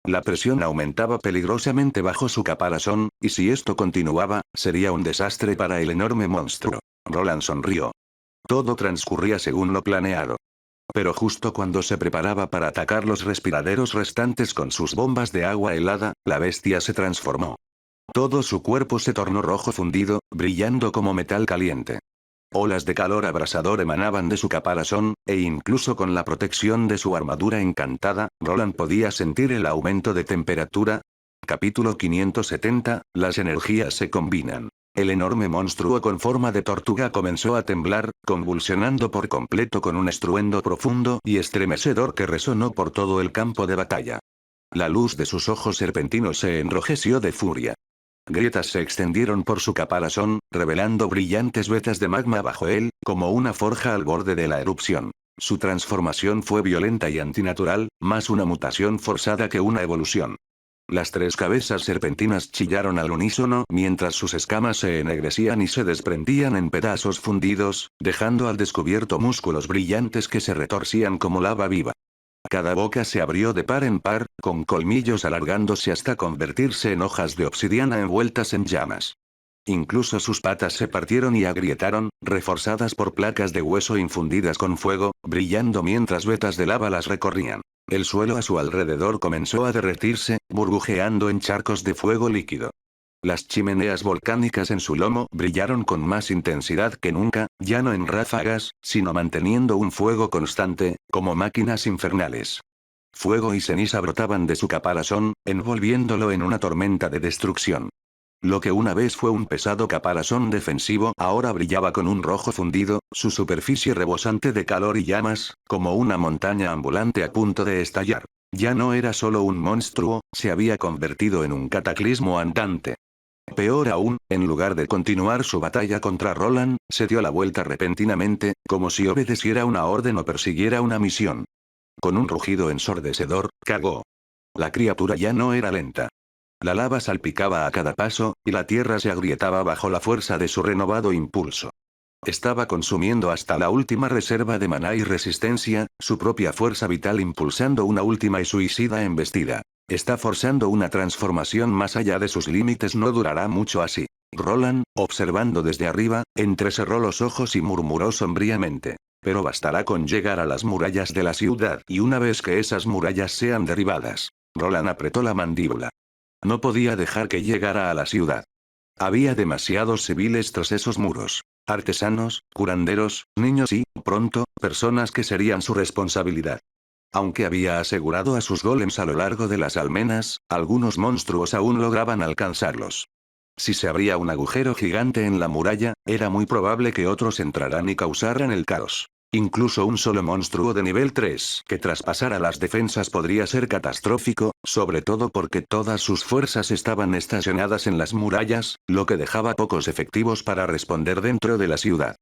S1: La presión aumentaba peligrosamente bajo su caparazón, y si esto continuaba, sería un desastre para el enorme monstruo. Roland sonrió. Todo transcurría según lo planeado. Pero justo cuando se preparaba para atacar los respiraderos restantes con sus bombas de agua helada, la bestia se transformó. Todo su cuerpo se tornó rojo fundido, brillando como metal caliente. Olas de calor abrasador emanaban de su caparazón, e incluso con la protección de su armadura encantada, Roland podía sentir el aumento de temperatura. Capítulo 570, las energías se combinan. El enorme monstruo con forma de tortuga comenzó a temblar, convulsionando por completo con un estruendo profundo y estremecedor que resonó por todo el campo de batalla. La luz de sus ojos serpentinos se enrojeció de furia. Grietas se extendieron por su caparazón, revelando brillantes vetas de magma bajo él, como una forja al borde de la erupción. Su transformación fue violenta y antinatural, más una mutación forzada que una evolución. Las tres cabezas serpentinas chillaron al unísono mientras sus escamas se ennegrecían y se desprendían en pedazos fundidos, dejando al descubierto músculos brillantes que se retorcían como lava viva. Cada boca se abrió de par en par, con colmillos alargándose hasta convertirse en hojas de obsidiana envueltas en llamas. Incluso sus patas se partieron y agrietaron, reforzadas por placas de hueso infundidas con fuego, brillando mientras vetas de lava las recorrían. El suelo a su alrededor comenzó a derretirse, burbujeando en charcos de fuego líquido. Las chimeneas volcánicas en su lomo brillaron con más intensidad que nunca, ya no en ráfagas, sino manteniendo un fuego constante, como máquinas infernales. Fuego y ceniza brotaban de su caparazón, envolviéndolo en una tormenta de destrucción. Lo que una vez fue un pesado caparazón defensivo ahora brillaba con un rojo fundido, su superficie rebosante de calor y llamas, como una montaña ambulante a punto de estallar. Ya no era solo un monstruo, se había convertido en un cataclismo andante. Peor aún, en lugar de continuar su batalla contra Roland, se dio la vuelta repentinamente, como si obedeciera una orden o persiguiera una misión. Con un rugido ensordecedor, cagó. La criatura ya no era lenta. La lava salpicaba a cada paso, y la tierra se agrietaba bajo la fuerza de su renovado impulso. Estaba consumiendo hasta la última reserva de maná y resistencia, su propia fuerza vital impulsando una última y suicida embestida. Está forzando una transformación más allá de sus límites, no durará mucho así. Roland, observando desde arriba, entrecerró los ojos y murmuró sombríamente. Pero bastará con llegar a las murallas de la ciudad y una vez que esas murallas sean derribadas. Roland apretó la mandíbula. No podía dejar que llegara a la ciudad. Había demasiados civiles tras esos muros. Artesanos, curanderos, niños y, pronto, personas que serían su responsabilidad. Aunque había asegurado a sus golems a lo largo de las almenas, algunos monstruos aún lograban alcanzarlos. Si se abría un agujero gigante en la muralla, era muy probable que otros entraran y causaran el caos. Incluso un solo monstruo de nivel 3 que traspasara las defensas podría ser catastrófico, sobre todo porque todas sus fuerzas estaban estacionadas en las murallas, lo que dejaba pocos efectivos para responder dentro de la ciudad.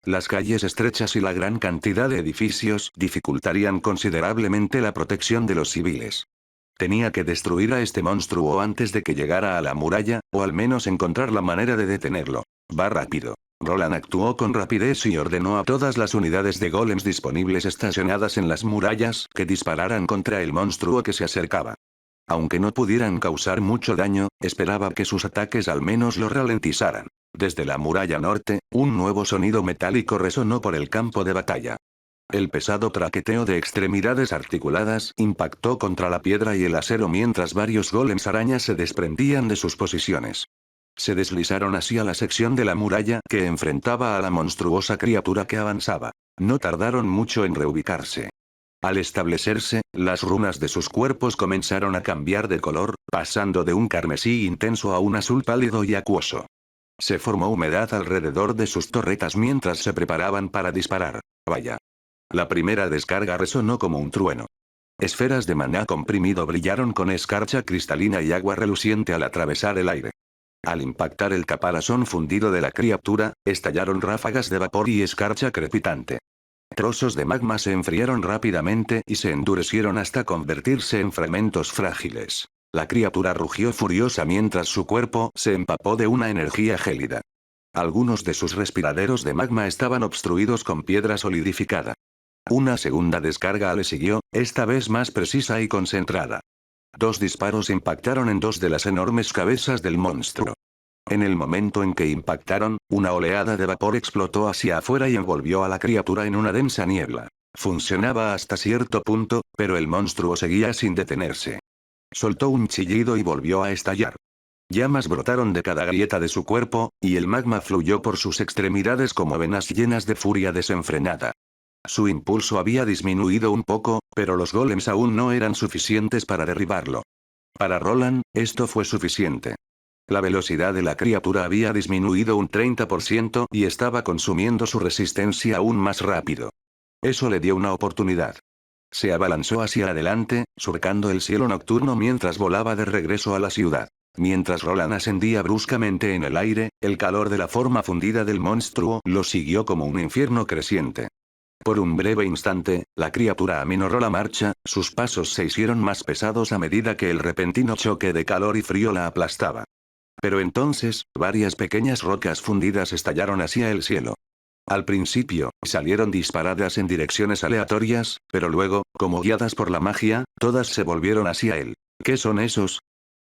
S1: Las calles estrechas y la gran cantidad de edificios dificultarían considerablemente la protección de los civiles. Tenía que destruir a este monstruo antes de que llegara a la muralla, o al menos encontrar la manera de detenerlo. Va rápido. Roland actuó con rapidez y ordenó a todas las unidades de golems disponibles estacionadas en las murallas que dispararan contra el monstruo que se acercaba. Aunque no pudieran causar mucho daño, esperaba que sus ataques al menos lo ralentizaran. Desde la muralla norte, un nuevo sonido metálico resonó por el campo de batalla. El pesado traqueteo de extremidades articuladas impactó contra la piedra y el acero mientras varios golems arañas se desprendían de sus posiciones. Se deslizaron hacia la sección de la muralla que enfrentaba a la monstruosa criatura que avanzaba. No tardaron mucho en reubicarse. Al establecerse, las runas de sus cuerpos comenzaron a cambiar de color, pasando de un carmesí intenso a un azul pálido y acuoso. Se formó humedad alrededor de sus torretas mientras se preparaban para disparar. Vaya. La primera descarga resonó como un trueno. Esferas de maná comprimido brillaron con escarcha cristalina y agua reluciente al atravesar el aire. Al impactar el caparazón fundido de la criatura, estallaron ráfagas de vapor y escarcha crepitante. Trozos de magma se enfriaron rápidamente y se endurecieron hasta convertirse en fragmentos frágiles. La criatura rugió furiosa mientras su cuerpo se empapó de una energía gélida. Algunos de sus respiraderos de magma estaban obstruidos con piedra solidificada. Una segunda descarga le siguió, esta vez más precisa y concentrada. 2 disparos impactaron en 2 de las enormes cabezas del monstruo. En el momento en que impactaron, una oleada de vapor explotó hacia afuera y envolvió a la criatura en una densa niebla. Funcionaba hasta cierto punto, pero el monstruo seguía sin detenerse. Soltó un chillido y volvió a estallar. Llamas brotaron de cada grieta de su cuerpo, y el magma fluyó por sus extremidades como venas llenas de furia desenfrenada. Su impulso había disminuido un poco, pero los golems aún no eran suficientes para derribarlo. Para Roland, esto fue suficiente. La velocidad de la criatura había disminuido un 30% y estaba consumiendo su resistencia aún más rápido. Eso le dio una oportunidad. Se abalanzó hacia adelante, surcando el cielo nocturno mientras volaba de regreso a la ciudad. Mientras Roland ascendía bruscamente en el aire, el calor de la forma fundida del monstruo lo siguió como un infierno creciente. Por un breve instante, la criatura aminoró la marcha, sus pasos se hicieron más pesados a medida que el repentino choque de calor y frío la aplastaba. Pero entonces, varias pequeñas rocas fundidas estallaron hacia el cielo. Al principio, salieron disparadas en direcciones aleatorias, pero luego, como guiadas por la magia, todas se volvieron hacia él. ¿Qué son esos?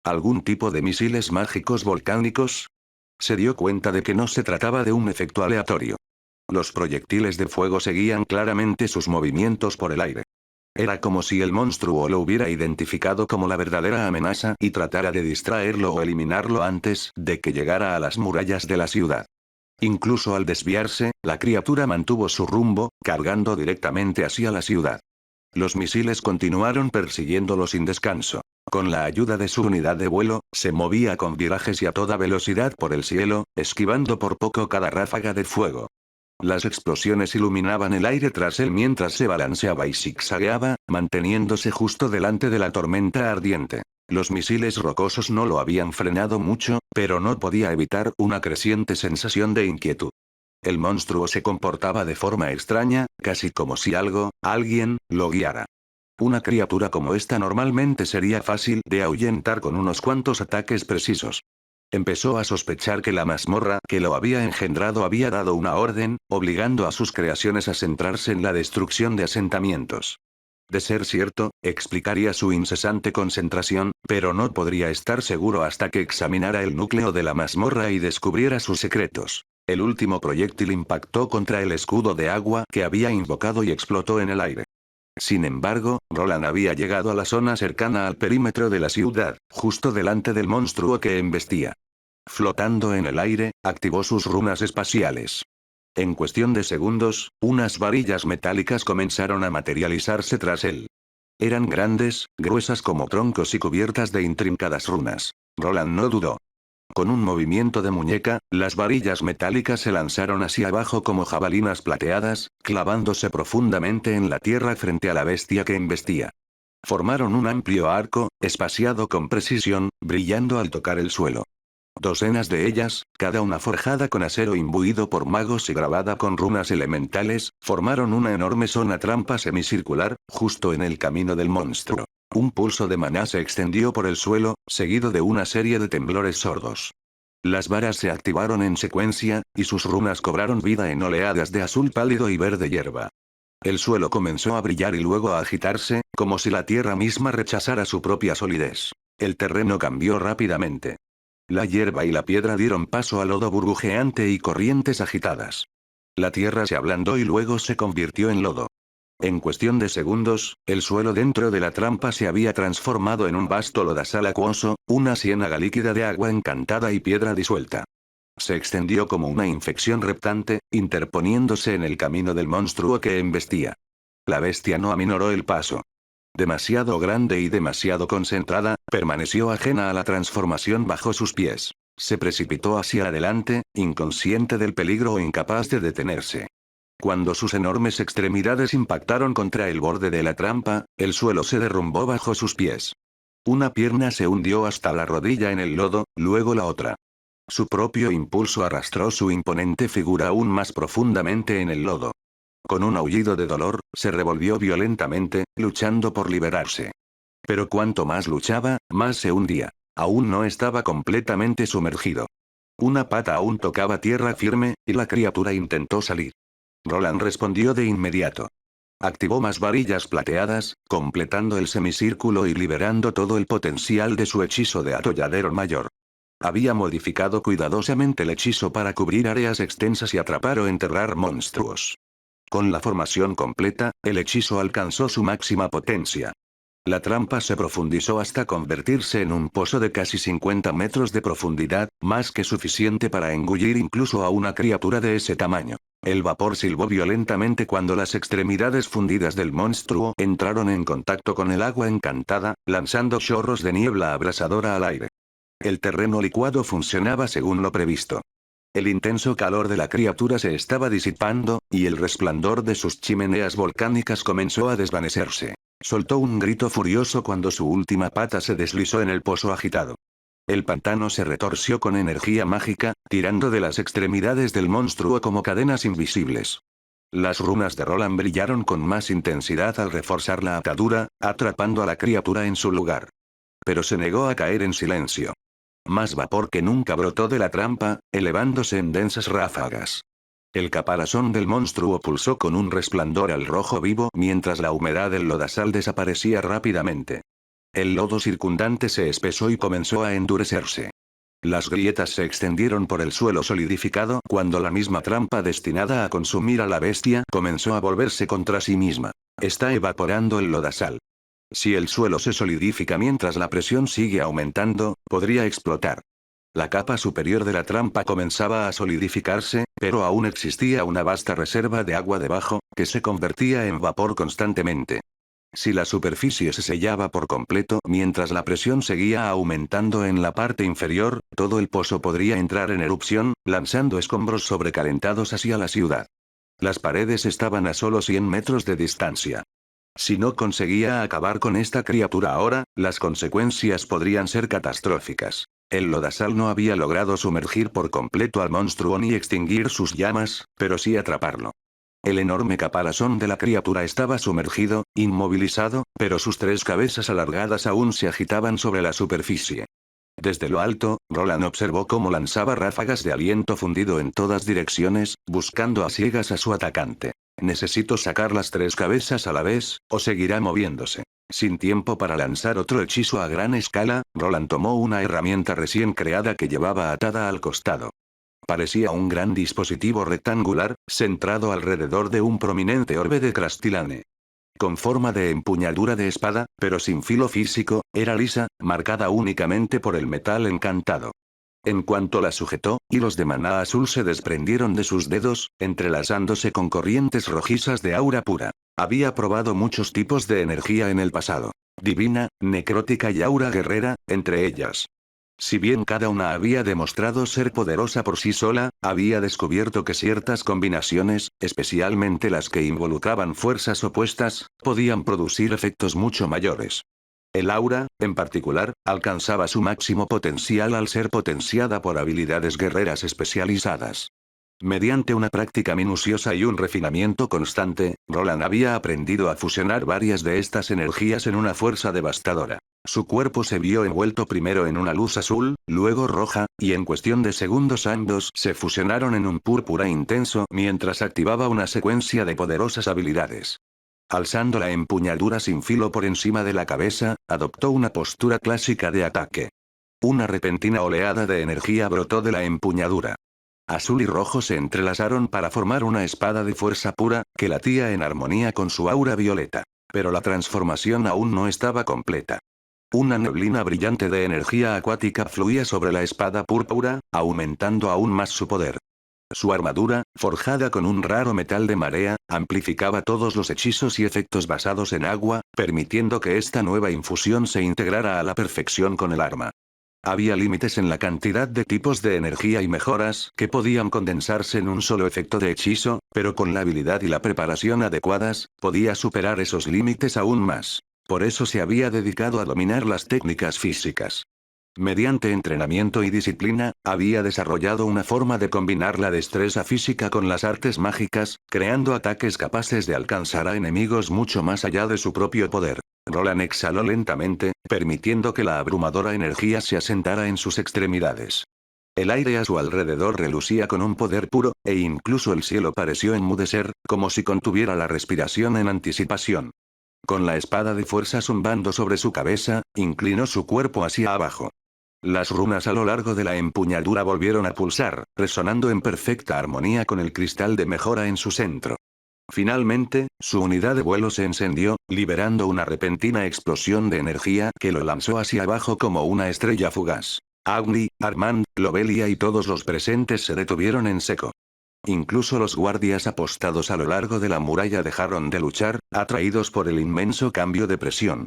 S1: ¿Algún tipo de misiles mágicos volcánicos? Se dio cuenta de que no se trataba de un efecto aleatorio. Los proyectiles de fuego seguían claramente sus movimientos por el aire. Era como si el monstruo lo hubiera identificado como la verdadera amenaza y tratara de distraerlo o eliminarlo antes de que llegara a las murallas de la ciudad. Incluso al desviarse, la criatura mantuvo su rumbo, cargando directamente hacia la ciudad. Los misiles continuaron persiguiéndolo sin descanso. Con la ayuda de su unidad de vuelo, se movía con virajes y a toda velocidad por el cielo, esquivando por poco cada ráfaga de fuego. Las explosiones iluminaban el aire tras él mientras se balanceaba y zigzagueaba, manteniéndose justo delante de la tormenta ardiente. Los misiles rocosos no lo habían frenado mucho, pero no podía evitar una creciente sensación de inquietud. El monstruo se comportaba de forma extraña, casi como si alguien, lo guiara. Una criatura como esta normalmente sería fácil de ahuyentar con unos cuantos ataques precisos. Empezó a sospechar que la mazmorra que lo había engendrado había dado una orden, obligando a sus creaciones a centrarse en la destrucción de asentamientos. De ser cierto, explicaría su incesante concentración, pero no podría estar seguro hasta que examinara el núcleo de la mazmorra y descubriera sus secretos. El último proyectil impactó contra el escudo de agua que había invocado y explotó en el aire. Sin embargo, Roland había llegado a la zona cercana al perímetro de la ciudad, justo delante del monstruo que embestía. Flotando en el aire, activó sus runas espaciales. En cuestión de segundos, unas varillas metálicas comenzaron a materializarse tras él. Eran grandes, gruesas como troncos y cubiertas de intrincadas runas. Roland no dudó. Con un movimiento de muñeca, las varillas metálicas se lanzaron hacia abajo como jabalinas plateadas, clavándose profundamente en la tierra frente a la bestia que embestía. Formaron un amplio arco, espaciado con precisión, brillando al tocar el suelo. Docenas de ellas, cada una forjada con acero imbuido por magos y grabada con runas elementales, formaron una enorme zona trampa semicircular, justo en el camino del monstruo. Un pulso de maná se extendió por el suelo, seguido de una serie de temblores sordos. Las varas se activaron en secuencia, y sus runas cobraron vida en oleadas de azul pálido y verde hierba. El suelo comenzó a brillar y luego a agitarse, como si la tierra misma rechazara su propia solidez. El terreno cambió rápidamente. La hierba y la piedra dieron paso a lodo burbujeante y corrientes agitadas. La tierra se ablandó y luego se convirtió en lodo. En cuestión de segundos, el suelo dentro de la trampa se había transformado en un vasto lodazal acuoso, una ciénaga líquida de agua encantada y piedra disuelta. Se extendió como una infección reptante, interponiéndose en el camino del monstruo que embestía. La bestia no aminoró el paso. Demasiado grande y demasiado concentrada, permaneció ajena a la transformación bajo sus pies. Se precipitó hacia adelante, inconsciente del peligro o incapaz de detenerse. Cuando sus enormes extremidades impactaron contra el borde de la trampa, el suelo se derrumbó bajo sus pies. Una pierna se hundió hasta la rodilla en el lodo, luego la otra. Su propio impulso arrastró su imponente figura aún más profundamente en el lodo. Con un aullido de dolor, se revolvió violentamente, luchando por liberarse. Pero cuanto más luchaba, más se hundía. Aún no estaba completamente sumergido. Una pata aún tocaba tierra firme, y la criatura intentó salir. Roland respondió de inmediato. Activó más varillas plateadas, completando el semicírculo y liberando todo el potencial de su hechizo de atolladero mayor. Había modificado cuidadosamente el hechizo para cubrir áreas extensas y atrapar o enterrar monstruos. Con la formación completa, el hechizo alcanzó su máxima potencia. La trampa se profundizó hasta convertirse en un pozo de casi 50 metros de profundidad, más que suficiente para engullir incluso a una criatura de ese tamaño. El vapor silbó violentamente cuando las extremidades fundidas del monstruo entraron en contacto con el agua encantada, lanzando chorros de niebla abrasadora al aire. El terreno licuado funcionaba según lo previsto. El intenso calor de la criatura se estaba disipando, y el resplandor de sus chimeneas volcánicas comenzó a desvanecerse. Soltó un grito furioso cuando su última pata se deslizó en el pozo agitado. El pantano se retorció con energía mágica, tirando de las extremidades del monstruo como cadenas invisibles. Las runas de Roland brillaron con más intensidad al reforzar la atadura, atrapando a la criatura en su lugar. Pero se negó a caer en silencio. Más vapor que nunca brotó de la trampa, elevándose en densas ráfagas. El caparazón del monstruo pulsó con un resplandor al rojo vivo mientras la humedad del lodazal desaparecía rápidamente. El lodo circundante se espesó y comenzó a endurecerse. Las grietas se extendieron por el suelo solidificado cuando la misma trampa destinada a consumir a la bestia comenzó a volverse contra sí misma. Está evaporando el lodazal. Si el suelo se solidifica mientras la presión sigue aumentando, podría explotar. La capa superior de la trampa comenzaba a solidificarse, pero aún existía una vasta reserva de agua debajo, que se convertía en vapor constantemente. Si la superficie se sellaba por completo mientras la presión seguía aumentando en la parte inferior, todo el pozo podría entrar en erupción, lanzando escombros sobrecalentados hacia la ciudad. Las paredes estaban a solo 100 metros de distancia. Si no conseguía acabar con esta criatura ahora, las consecuencias podrían ser catastróficas. El lodazal no había logrado sumergir por completo al monstruo ni extinguir sus llamas, pero sí atraparlo. El enorme caparazón de la criatura estaba sumergido, inmovilizado, pero sus 3 cabezas alargadas aún se agitaban sobre la superficie. Desde lo alto, Roland observó cómo lanzaba ráfagas de aliento fundido en todas direcciones, buscando a ciegas a su atacante. Necesito sacar las 3 cabezas a la vez, o seguirá moviéndose. Sin tiempo para lanzar otro hechizo a gran escala, Roland tomó una herramienta recién creada que llevaba atada al costado. Parecía un gran dispositivo rectangular, centrado alrededor de un prominente orbe de crastilane. Con forma de empuñadura de espada, pero sin filo físico, era lisa, marcada únicamente por el metal encantado. En cuanto la sujetó, hilos de maná azul se desprendieron de sus dedos, entrelazándose con corrientes rojizas de aura pura. Había probado muchos tipos de energía en el pasado. Divina, necrótica y aura guerrera, entre ellas. Si bien cada una había demostrado ser poderosa por sí sola, había descubierto que ciertas combinaciones, especialmente las que involucraban fuerzas opuestas, podían producir efectos mucho mayores. El aura, en particular, alcanzaba su máximo potencial al ser potenciada por habilidades guerreras especializadas. Mediante una práctica minuciosa y un refinamiento constante, Roland había aprendido a fusionar varias de estas energías en una fuerza devastadora. Su cuerpo se vio envuelto primero en una luz azul, luego roja, y en cuestión de segundos ambos se fusionaron en un púrpura intenso mientras activaba una secuencia de poderosas habilidades. Alzando la empuñadura sin filo por encima de la cabeza, adoptó una postura clásica de ataque. Una repentina oleada de energía brotó de la empuñadura. Azul y rojo se entrelazaron para formar una espada de fuerza pura, que latía en armonía con su aura violeta. Pero la transformación aún no estaba completa. Una neblina brillante de energía acuática fluía sobre la espada púrpura, aumentando aún más su poder. Su armadura, forjada con un raro metal de marea, amplificaba todos los hechizos y efectos basados en agua, permitiendo que esta nueva infusión se integrara a la perfección con el arma. Había límites en la cantidad de tipos de energía y mejoras que podían condensarse en un solo efecto de hechizo, pero con la habilidad y la preparación adecuadas, podía superar esos límites aún más. Por eso se había dedicado a dominar las técnicas físicas. Mediante entrenamiento y disciplina, había desarrollado una forma de combinar la destreza física con las artes mágicas, creando ataques capaces de alcanzar a enemigos mucho más allá de su propio poder. Roland exhaló lentamente, permitiendo que la abrumadora energía se asentara en sus extremidades. El aire a su alrededor relucía con un poder puro, e incluso el cielo pareció enmudecer, como si contuviera la respiración en anticipación. Con la espada de fuerza zumbando sobre su cabeza, inclinó su cuerpo hacia abajo. Las runas a lo largo de la empuñadura volvieron a pulsar, resonando en perfecta armonía con el cristal de mejora en su centro. Finalmente, su unidad de vuelo se encendió, liberando una repentina explosión de energía que lo lanzó hacia abajo como una estrella fugaz. Agni, Armand, Lobelia y todos los presentes se detuvieron en seco. Incluso los guardias apostados a lo largo de la muralla dejaron de luchar, atraídos por el inmenso cambio de presión.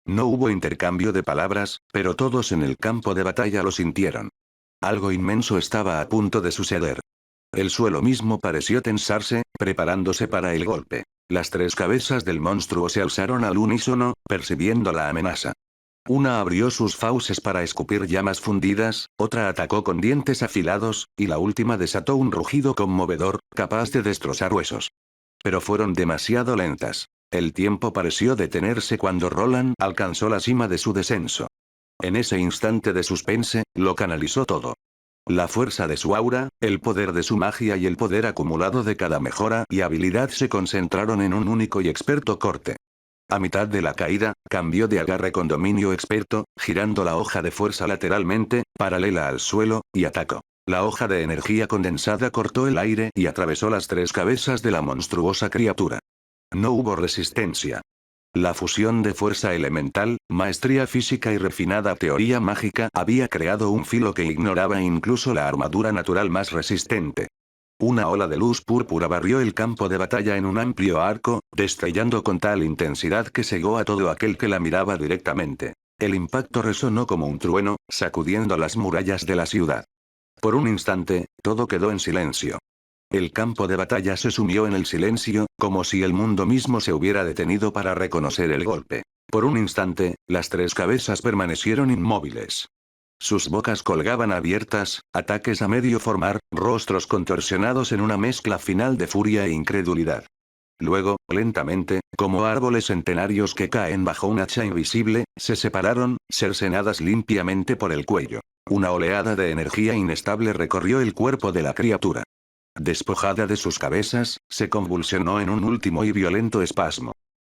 S1: No hubo intercambio de palabras, pero todos en el campo de batalla lo sintieron. Algo inmenso estaba a punto de suceder. El suelo mismo pareció tensarse, preparándose para el golpe. Las tres cabezas del monstruo se alzaron al unísono, percibiendo la amenaza. Una abrió sus fauces para escupir llamas fundidas, otra atacó con dientes afilados, y la última desató un rugido conmovedor, capaz de destrozar huesos. Pero fueron demasiado lentas. El tiempo pareció detenerse cuando Roland alcanzó la cima de su descenso. En ese instante de suspense, lo canalizó todo. La fuerza de su aura, el poder de su magia y el poder acumulado de cada mejora y habilidad se concentraron en un único y experto corte. A mitad de la caída, cambió de agarre con dominio experto, girando la hoja de fuerza lateralmente, paralela al suelo, y atacó. La hoja de energía condensada cortó el aire y atravesó las tres cabezas de la monstruosa criatura. No hubo resistencia. La fusión de fuerza elemental, maestría física y refinada teoría mágica había creado un filo que ignoraba incluso la armadura natural más resistente. Una ola de luz púrpura barrió el campo de batalla en un amplio arco, destellando con tal intensidad que cegó a todo aquel que la miraba directamente. El impacto resonó como un trueno, sacudiendo las murallas de la ciudad. Por un instante, todo quedó en silencio. El campo de batalla se sumió en el silencio, como si el mundo mismo se hubiera detenido para reconocer el golpe. Por un instante, las tres cabezas permanecieron inmóviles. Sus bocas colgaban abiertas, ataques a medio formar, rostros contorsionados en una mezcla final de furia e incredulidad. Luego, lentamente, como árboles centenarios que caen bajo un hacha invisible, se separaron, cercenadas limpiamente por el cuello. Una oleada de energía inestable recorrió el cuerpo de la criatura. Despojada de sus cabezas, se convulsionó en un último y violento espasmo.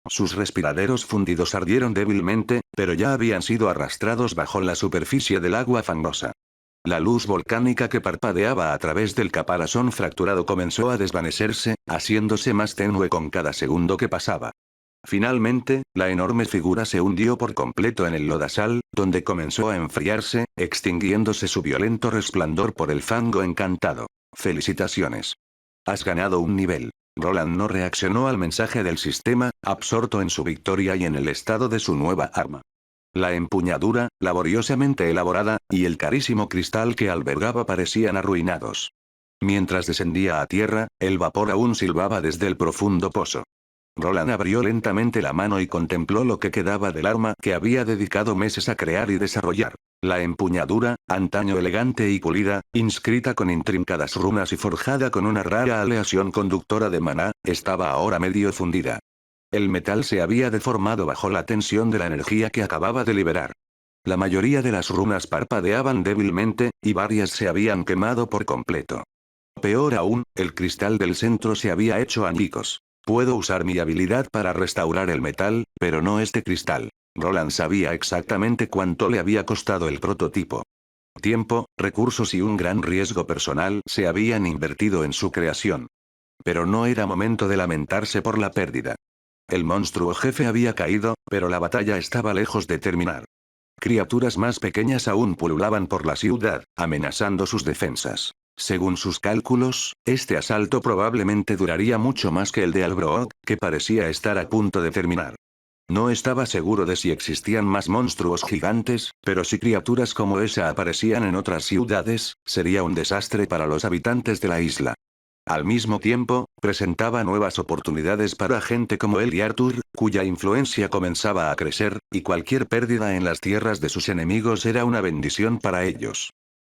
S1: Sus respiraderos fundidos ardieron débilmente, pero ya habían sido arrastrados bajo la superficie del agua fangosa. La luz volcánica que parpadeaba a través del caparazón fracturado comenzó a desvanecerse, haciéndose más tenue con cada segundo que pasaba. Finalmente, la enorme figura se hundió por completo en el lodazal, donde comenzó a enfriarse, extinguiéndose su violento resplandor por el fango encantado. Felicitaciones. Has ganado un nivel. Roland no reaccionó al mensaje del sistema, absorto en su victoria y en el estado de su nueva arma. La empuñadura, laboriosamente elaborada, y el carísimo cristal que albergaba parecían arruinados. Mientras descendía a tierra, el vapor aún silbaba desde el profundo pozo. Roland abrió lentamente la mano y contempló lo que quedaba del arma que había dedicado meses a crear y desarrollar. La empuñadura, antaño elegante y pulida, inscrita con intrincadas runas y forjada con una rara aleación conductora de maná, estaba ahora medio fundida. El metal se había deformado bajo la tensión de la energía que acababa de liberar. La mayoría de las runas parpadeaban débilmente, y varias se habían quemado por completo. Peor aún, el cristal del centro se había hecho añicos. Puedo usar mi habilidad para restaurar el metal, pero no este cristal. Roland sabía exactamente cuánto le había costado el prototipo. Tiempo, recursos y un gran riesgo personal se habían invertido en su creación. Pero no era momento de lamentarse por la pérdida. El monstruo jefe había caído, pero la batalla estaba lejos de terminar. Criaturas más pequeñas aún pululaban por la ciudad, amenazando sus defensas. Según sus cálculos, este asalto probablemente duraría mucho más que el de Albrook, que parecía estar a punto de terminar. No estaba seguro de si existían más monstruos gigantes, pero si criaturas como esa aparecían en otras ciudades, sería un desastre para los habitantes de la isla. Al mismo tiempo, presentaba nuevas oportunidades para gente como él y Arthur, cuya influencia comenzaba a crecer, y cualquier pérdida en las tierras de sus enemigos era una bendición para ellos.